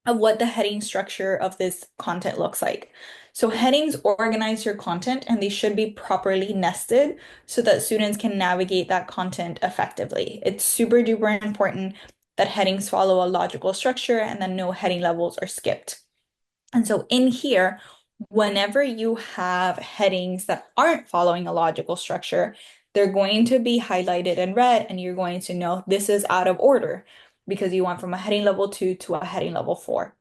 of what the heading structure of this content looks like. So headings organize your content and they should be properly nested so that students can navigate that content effectively. It's super duper important that headings follow a logical structure and that no heading levels are skipped. And so in here, whenever you have headings that aren't following a logical structure, they're going to be highlighted in red and you're going to know this is out of order because you went from a heading level 2 to a heading level 4.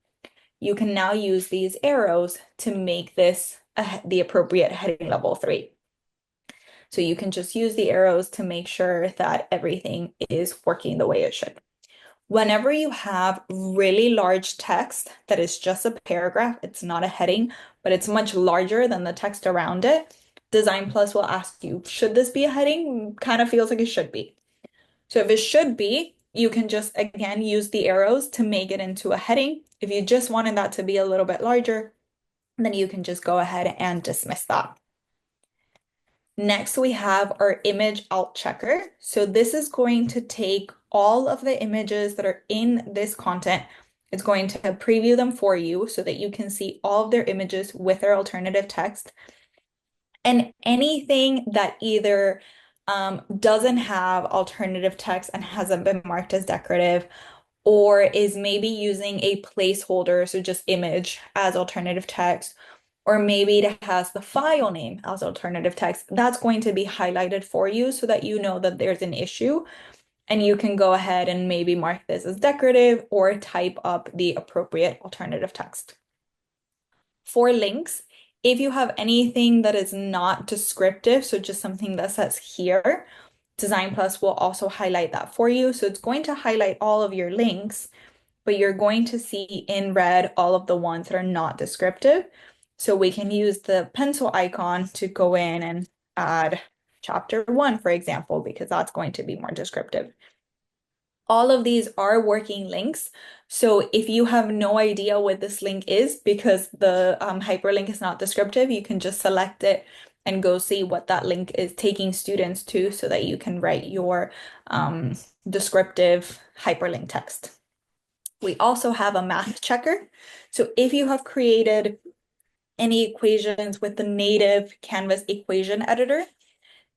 You can now use these arrows to make this the appropriate heading level 3. So you can just use the arrows to make sure that everything is working the way it should. Whenever you have really large text that is just a paragraph, it's not a heading, but it's much larger than the text around it, DesignPLUS will ask you, should this be a heading? Kind of feels like it should be. So if it should be, you can just, again, use the arrows to make it into a heading. If you just wanted that to be a little bit larger, then you can just go ahead and dismiss that. Next, we have our image alt checker. So this is going to take all of the images that are in this content. It's going to preview them for you so that you can see all of their images with their alternative text. And anything that either doesn't have alternative text and hasn't been marked as decorative, or is maybe using a placeholder, so just image as alternative text, or maybe it has the file name as alternative text, that's going to be highlighted for you so that you know that there's an issue and you can go ahead and maybe mark this as decorative or type up the appropriate alternative text. For links, if you have anything that is not descriptive, so just something that says here, DesignPLUS will also highlight that for you. So it's going to highlight all of your links, but you're going to see in red all of the ones that are not descriptive. So we can use the pencil icon to go in and add chapter 1, for example, because that's going to be more descriptive. All of these are working links. So if you have no idea what this link is because the hyperlink is not descriptive, you can just select it and go see what that link is taking students to so that you can write your descriptive hyperlink text. We also have a math checker. So if you have created any equations with the native Canvas equation editor,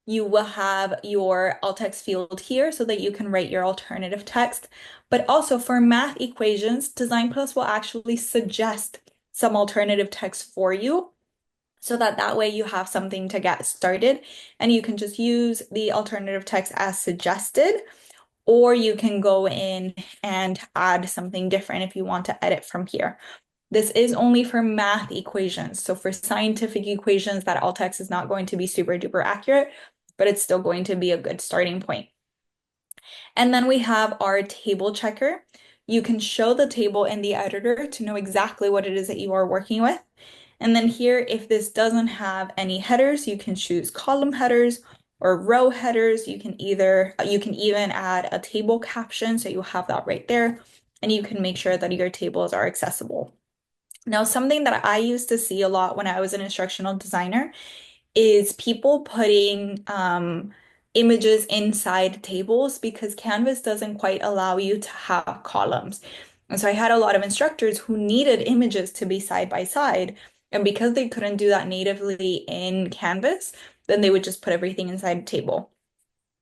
you will have your alt text field here so that you can write your alternative text. But also for math equations, DesignPLUS will actually suggest some alternative text for you so that way you have something to get started and you can just use the alternative text as suggested, or you can go in and add something different if you want to edit from here. This is only for math equations. So for scientific equations, that alt text is not going to be super duper accurate, but it's still going to be a good starting point. And then we have our table checker. You can show the table in the editor to know exactly what it is that you are working with. And then here, if this doesn't have any headers, you can choose column headers or row headers. You can even add a table caption, so you have that right there, and you can make sure that your tables are accessible. Now, something that I used to see a lot when I was an instructional designer is people putting images inside tables because Canvas doesn't quite allow you to have columns. And so I had a lot of instructors who needed images to be side by side. And because they couldn't do that natively in Canvas, then they would just put everything inside a table.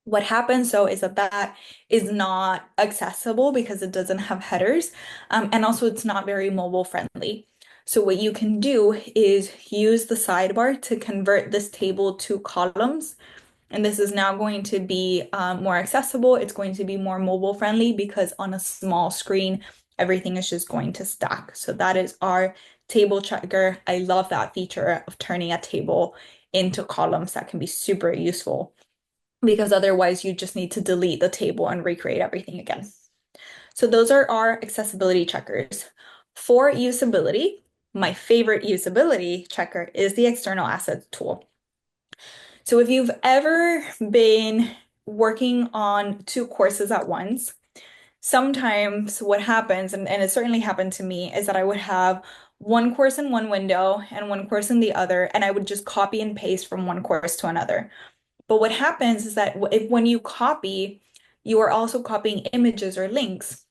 What happens though is that is not accessible because it doesn't have headers, and also it's not very mobile friendly. So what you can do is use the sidebar to convert this table to columns. And this is now going to be more accessible. It's going to be more mobile friendly because on a small screen, everything is just going to stack. So that is our table checker. I love that feature of turning a table into columns. That can be super useful because otherwise you just need to delete the table and recreate everything again. So those are our accessibility checkers. For usability, my favorite usability checker is the external assets tool. So if you've ever been working on two courses at once, sometimes what happens, and it certainly happened to me, is that I would have one course in one window and one course in the other, and I would just copy and paste from one course to another. But what happens is that when you copy, you are also copying images or links.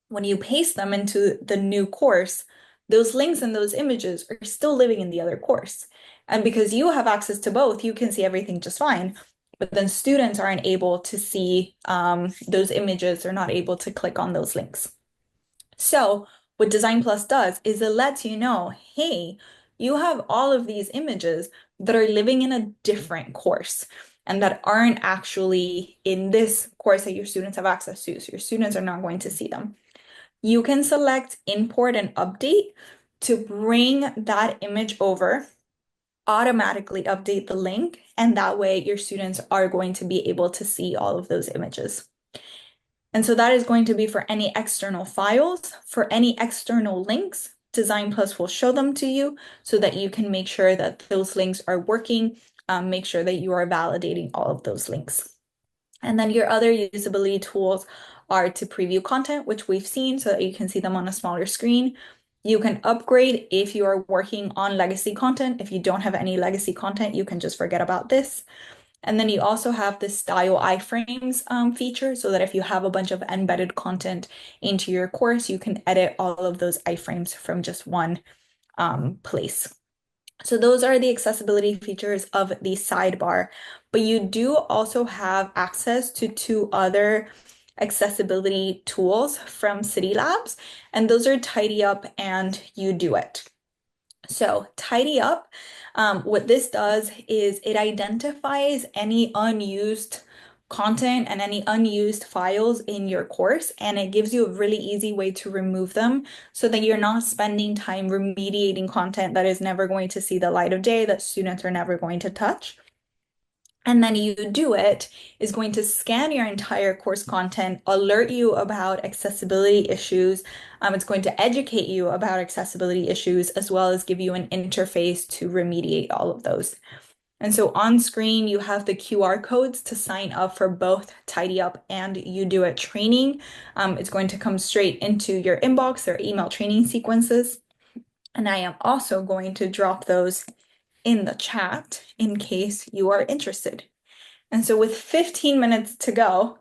When you paste them into the new course, those links and those images are still living in the other course. And because you have access to both, you can see everything just fine. But then students aren't able to see those images, they're not able to click on those links. So what DesignPLUS does is it lets you know, hey, you have all of these images that are living in a different course and that aren't actually in this course that your students have access to. So your students are not going to see them. You can select import and update to bring that image over, automatically update the link, and that way your students are going to be able to see all of those images. And so that is going to be for any external files. For any external links, DesignPLUS will show them to you so that you can make sure that those links are working, make sure that you are validating all of those links. And then your other usability tools are to preview content, which we've seen so that you can see them on a smaller screen. You can upgrade if you are working on legacy content. If you don't have any legacy content, you can just forget about this. And then you also have the style iframes feature so that if you have a bunch of embedded content into your course, you can edit all of those iframes from just one place. So those are the accessibility features of the sidebar, but you do also have access to two other accessibility tools from City Labs, and those are Tidy Up and You Do It. So Tidy Up, what this does is it identifies any unused content and any unused files in your course, and it gives you a really easy way to remove them so that you're not spending time remediating content that is never going to see the light of day, that students are never going to touch. And then You Do It is going to scan your entire course content, alert you about accessibility issues. It's going to educate you about accessibility issues, as well as give you an interface to remediate all of those. And so on screen, you have the QR codes to sign up for both Tidy Up and You Do It training. It's going to come straight into your inbox, their email training sequences. And I am also going to drop those in the chat in case you are interested. And so with 15 minutes to go,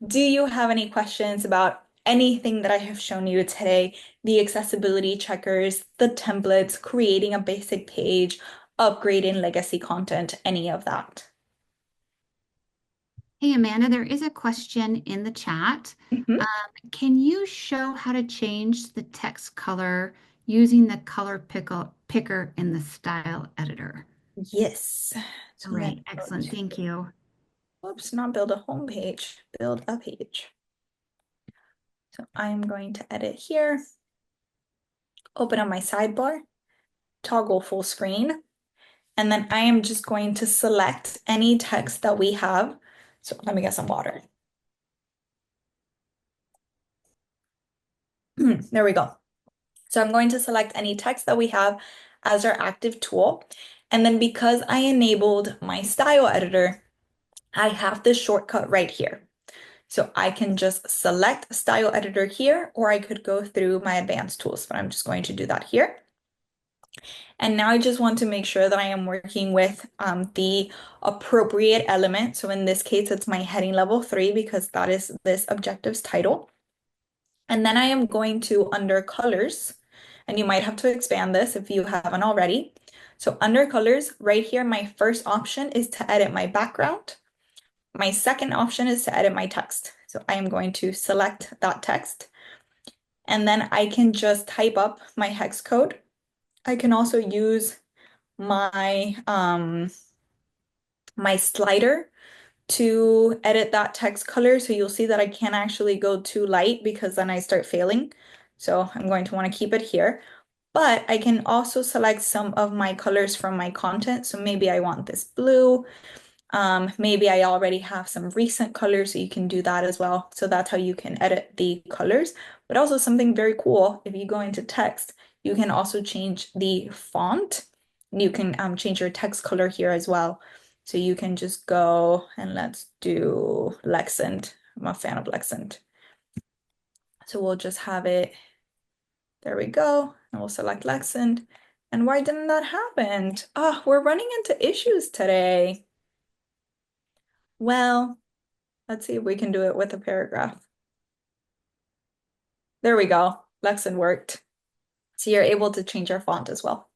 do you have any questions about anything that I have shown you today? The accessibility checkers, the templates, creating a basic page, upgrading legacy content, any of that? Hey, Amanda, there is a question in the chat. Mhm. Can you show how to change the text color using the color picker in the style editor? Yes. So All I'm right, gonna go excellent. to, Thank you. oops, not build a home page, build a page. So I'm going to edit here, open up my sidebar, toggle full screen, and then I am just going to select any text that we have. So let me get some water. There we go. So I'm going to select any text that we have as our active tool. And then because I enabled my style editor, I have this shortcut right here. So I can just select style editor here, or I could go through my advanced tools, but I'm just going to do that here. And now I just want to make sure that I am working with the appropriate element. So in this case, it's my heading level 3 because that is this objective's title. And then I am going to under colors, and you might have to expand this if you haven't already. So under colors, right here, my first option is to edit my background. My second option is to edit my text. So I am going to select that text, and then I can just type up my hex code. I can also use my my slider to edit that text color. So you'll see that I can't actually go too light because then I start failing. So I'm going to want to keep it here. But I can also select some of my colors from my content. So maybe I want this blue. Maybe I already have some recent colors, so you can do that as well. So that's how you can edit the colors. But also something very cool, if you go into text, you can also change the font. You can change your text color here as well. So you can just go and let's do Lexant. I'm a fan of Lexant. So we'll just have it. There we go. And we'll select Lexant. And why didn't that happen? Oh, we're running into issues today. Well, let's see if we can do it with a paragraph. There we go. Lexan worked. So you're able to change your font as well.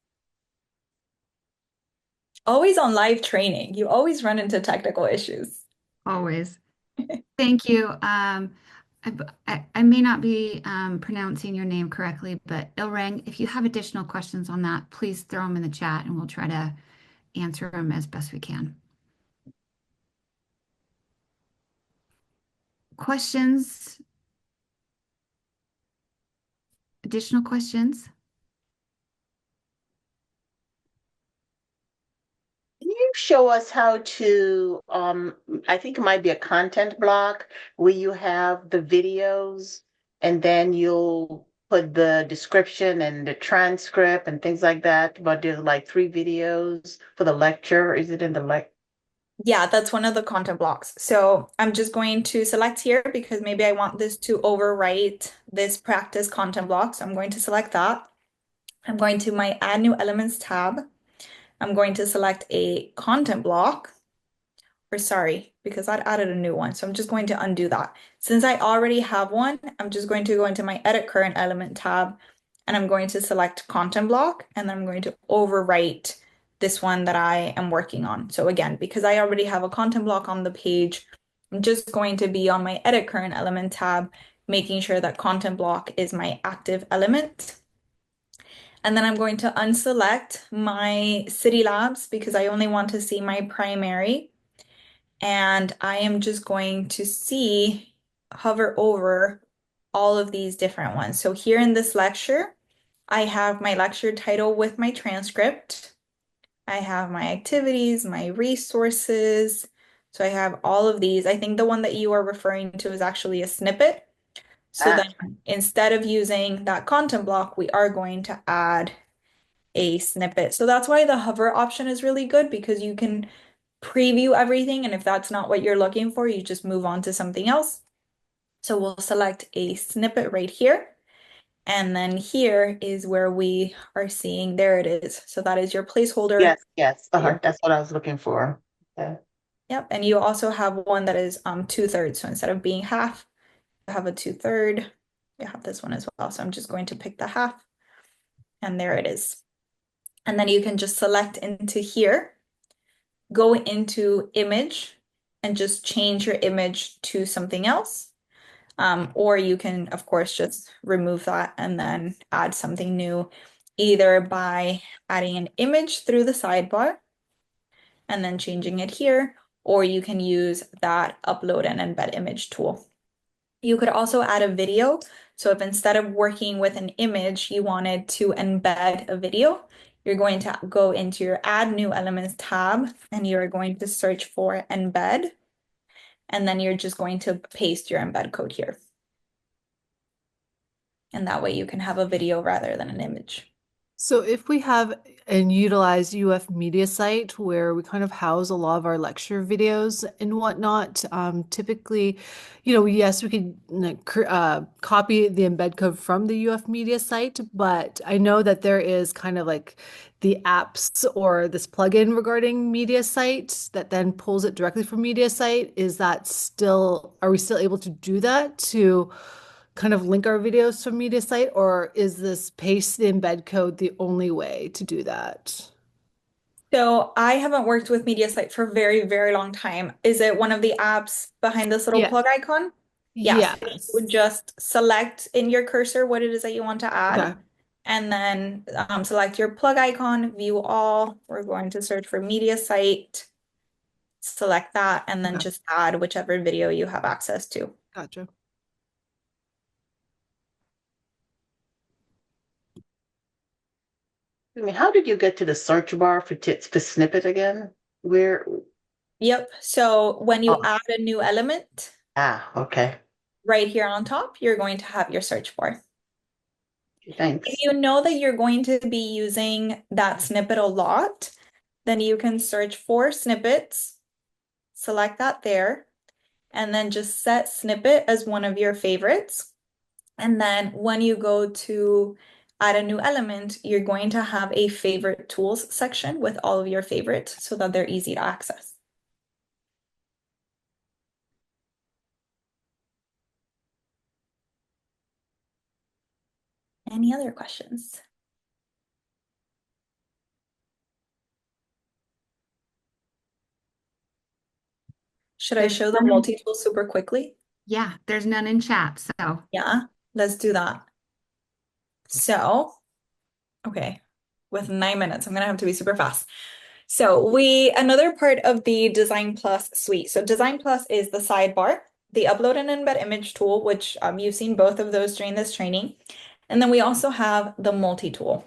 Always on live training, you always run into technical issues. Always. Thank you. I may not be pronouncing your name correctly, but Ilreng, if you have additional questions on that, please throw them in the chat and we'll try to answer them as best we can. Questions? Additional questions? Can you show us how to, I think it might be a content block where you have the videos and then you'll put the description and the transcript and things like that, but there's like 3 videos for the lecture. Is it in the Yeah, that's one of the content blocks. So I'm just going to select here because maybe I want this to overwrite this practice content block. So I'm going to select that. I'm going to my add new elements tab. I'm going to select a content block. Or sorry, because that added a new one. So I'm just going to undo that. Since I already have one, I'm just going to go into my edit current element tab and I'm going to select content block and then I'm going to overwrite this one that I am working on. So again, because I already have a content block on the page, I'm just going to be on my edit current element tab, making sure that content block is my active element. And then I'm going to unselect my city labs because I only want to see my primary. And I am just going to hover over all of these different ones. So here in this lecture, I have my lecture title with my transcript. I have my activities, my resources. So I have all of these. I think the one that you are referring to is actually a snippet. So lecture? then instead of using that content block, we are going to add a snippet. So that's why the hover option is really good because you can preview everything. And if that's not what you're looking for, you just move on to something else. So we'll select a snippet right here. And then here is where we are seeing, there it is. So that is your placeholder. Yes, yes. Your- That's what I was looking for. Okay. Yep. And you also have one that is 2/3. So instead of being half, you have a 2/3. You have this one as well. So I'm just going to pick the half. And there it is. And then you can just select into here, go into image, and just change your image to something else. Or you can, of course, just remove that and then add something new, either by adding an image through the sidebar and then changing it here, or you can use that upload and embed image tool. You could also add a video. So if instead of working with an image, you wanted to embed a video, you're going to go into your Add New Elements tab and you're going to search for embed. And then you're just going to paste your embed code here. And that way you can have a video rather than an image. So if we have and utilize UF Media Site where we kind of house a lot of our lecture videos and whatnot, typically, yes, we could like, copy the embed code from the UF Media Site, but I know that there is kind of like the apps or this plugin regarding Media Site that then pulls it directly from Media Site. Are we still able to do that to kind of link our videos to Media Site, or is this paste the embed code the only way to do that? So I haven't worked with MediaSite for a very, very long time. Is it one of the apps behind this little Yeah. plug icon? Yes. You Yes. would just select in your cursor what it is that you want to add. Okay. And then select your plug icon, view all. We're going to search for MediaSite, select that, and then Okay. just add whichever video you have access to. Gotcha. I mean, how did you get to the search bar for snippet again? Where? Yep. So when you Oh. add a new element, Okay. right here on top, you're going to have your search bar. Thanks. If you know that you're going to be using that snippet a lot, then you can search for snippets, select that there, and then just set snippet as one of your favorites. And then when you go to add a new element, you're going to have a favorite tools section with all of your favorites so that they're easy to access. Any other questions? Should I show the multi-tool super quickly? Yeah, there's none in chat, so Yeah, let's do that. So, okay, with 9 minutes, I'm gonna have to be super fast. So another part of the DesignPLUS suite. So DesignPLUS is the sidebar, the upload and embed image tool, which you've seen both of those during this training. And then we also have the multi-tool.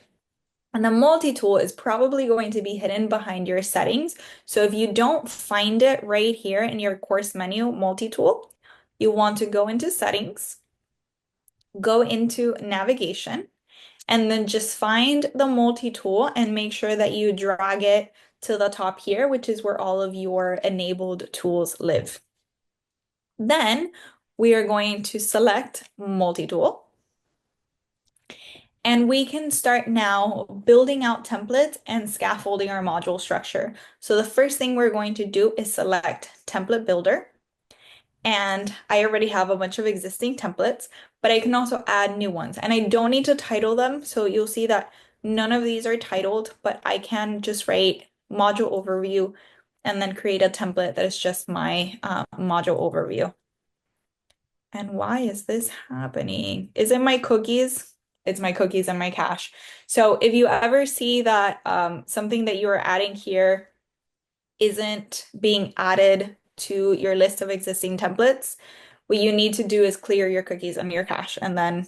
And the multi-tool is probably going to be hidden behind your settings. So if you don't find it right here in your course menu, multi-tool, you want to go into settings, go into navigation, and then just find the multi-tool and make sure that you drag it to the top here, which is where all of your enabled tools live. Then we are going to select multi-tool. And we can start now building out templates and scaffolding our module structure. So the first thing we're going to do is select Template Builder. And I already have a bunch of existing templates, but I can also add new ones. And I don't need to title them. So you'll see that none of these are titled, but I can just write module overview and then create a template that is just my module overview. And why is this happening? Is it my cookies? It's my cookies and my cache. So if you ever see that something that you are adding here isn't being added to your list of existing templates, what you need to do is clear your cookies and your cache, and then,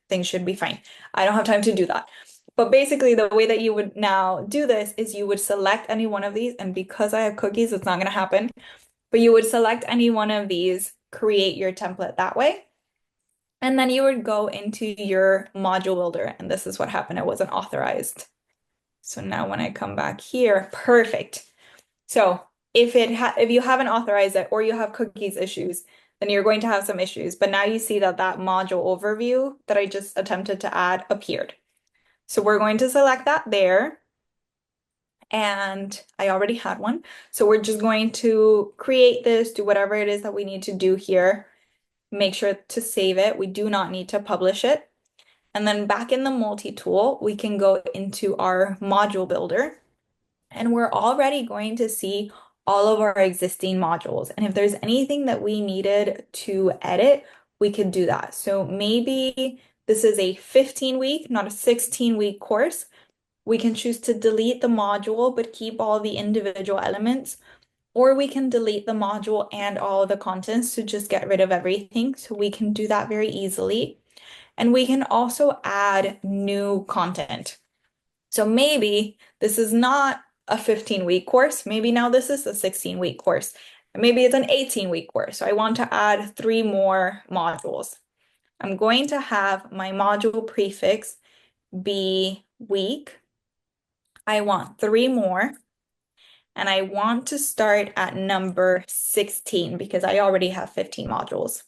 things should be fine. I don't have time to do that. But basically, the way that you would now do this is you would select any one of these, and because I have cookies, it's not going to happen. But you would select any one of these, create your template that way. And then you would go into your module builder, and this is what happened. It wasn't authorized So now when I come back here, perfect. So if you haven't authorized it or you have cookies issues, then you're going to have some issues. But now you see that that module overview that I just attempted to add appeared. So we're going to select that there. And I already had one. So we're just going to create this, do whatever it is that we need to do here. Make sure to save it. We do not need to publish it. And then back in the multi-tool, we can go into our module builder. And we're already going to see all of our existing modules. And if there's anything that we needed to edit, we could do that. So maybe this is a 15-week, not a 16-week course. We can choose to delete the module, but keep all the individual elements, or we can delete the module and all of the contents to just get rid of everything. So we can do that very easily. And we can also add new content. So maybe this is not a 15-week course. Maybe now this is a 16-week course. Maybe it's an 18-week course. So I want to add 3 more modules. I'm going to have my module prefix be week. I want 3 more. And I want to start at number 16 because I already have 15 modules.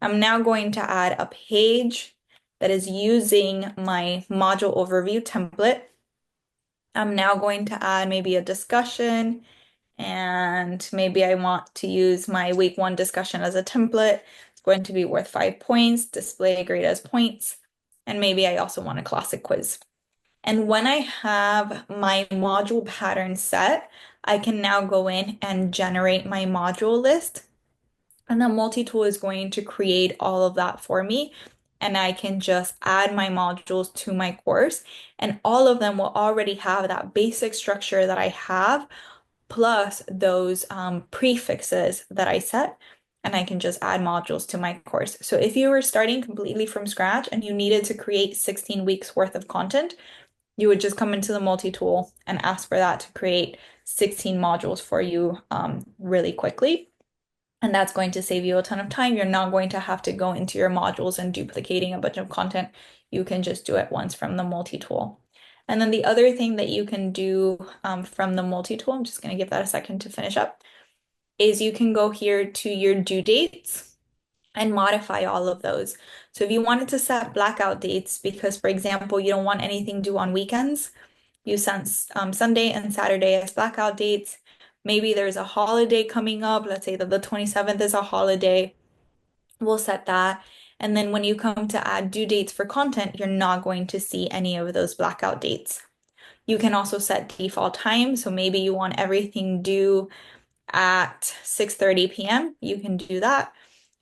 I'm now going to add a page that is using my module overview template. I'm now going to add maybe a discussion, and maybe I want to use my week 1 discussion as a template. It's going to be worth 5 points, display a grade as points, and maybe I also want a classic quiz. And when I have my module pattern set, I can now go in and generate my module list. And the multi-tool is going to create all of that for me. And I can just add my modules to my course. And all of them will already have that basic structure that I have, plus those prefixes that I set. And I can just add modules to my course. So if you were starting completely from scratch and you needed to create 16 weeks worth of content, you would just come into the multi-tool and ask for that to create 16 modules for you really quickly. And that's going to save you a ton of time. You're not going to have to go into your modules and duplicating a bunch of content. You can just do it once from the multi-tool. And then the other thing that you can do from the multi-tool, I'm just going to give that a second to finish up, is you can go here to your due dates and modify all of those. So if you wanted to set blackout dates, because for example, you don't want anything due on weekends, you set Sunday and Saturday as blackout dates. Maybe there's a holiday coming up. Let's say that the 27th is a holiday. We'll set that. And then when you come to add due dates for content, you're not going to see any of those blackout dates. You can also set default time. So maybe you want everything due at 6:30 p.m. You can do that.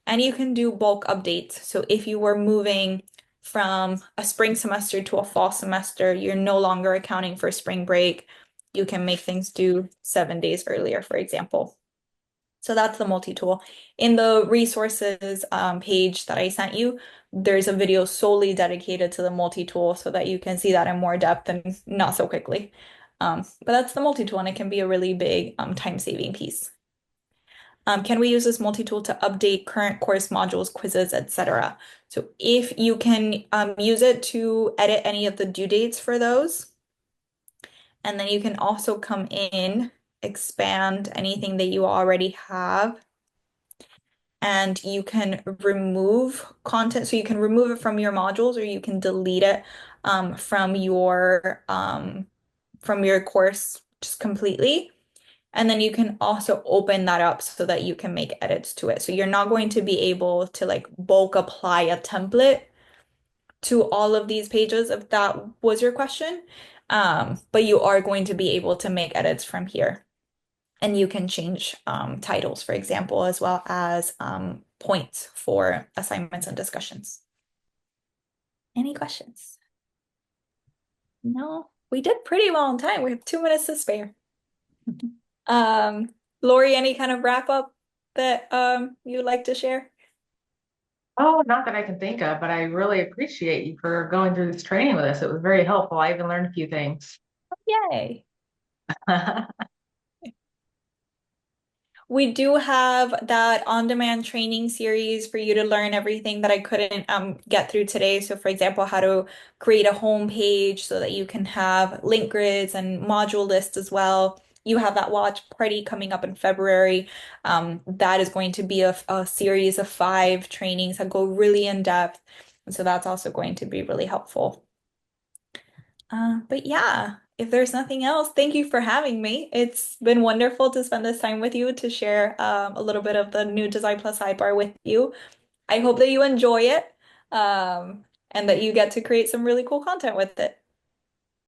And you can do bulk updates. So if you were moving from a spring semester to a fall semester, you're no longer accounting for spring break. You can make things due 7 days earlier, for example. So that's the multi-tool. In the resources page that I sent you, there's a video solely dedicated to the multi-tool so that you can see that in more depth and not so quickly. But that's the multi-tool, and it can be a really big time-saving piece. Can we use this multi-tool to update current course modules, quizzes, etc.? So if you can use it to edit any of the due dates for those, and then you can also come in, expand anything that you already have, and you can remove content. So you can remove it from your modules, or you can delete it from your course just completely. And then you can also open that up so that you can make edits to it. So you're not going to be able to like bulk apply a template to all of these pages, if that was your question. But you are going to be able to make edits from here. And you can change titles, for example, as well as points for assignments and discussions. Any questions? No, we did pretty well on time. We have 2 minutes to spare. Lori, any kind of wrap up that you would like to share? Oh, not that I can think of, but I really appreciate you for going through this training with us. It was very helpful. I even learned a few things. Yay. We do have that on-demand training series for you to learn everything that I couldn't get through today. So, for example, how to create a home page so that you can have link grids and module lists as well. You have that watch party coming up in February. That is going to be a series of 5 trainings that go really in depth. And so that's also going to be really helpful. But yeah, if there's nothing else, thank you for having me. It's been wonderful to spend this time with you to share a little bit of the new Design Plus sidebar with you. I hope that you enjoy it and that you get to create some really cool content with it.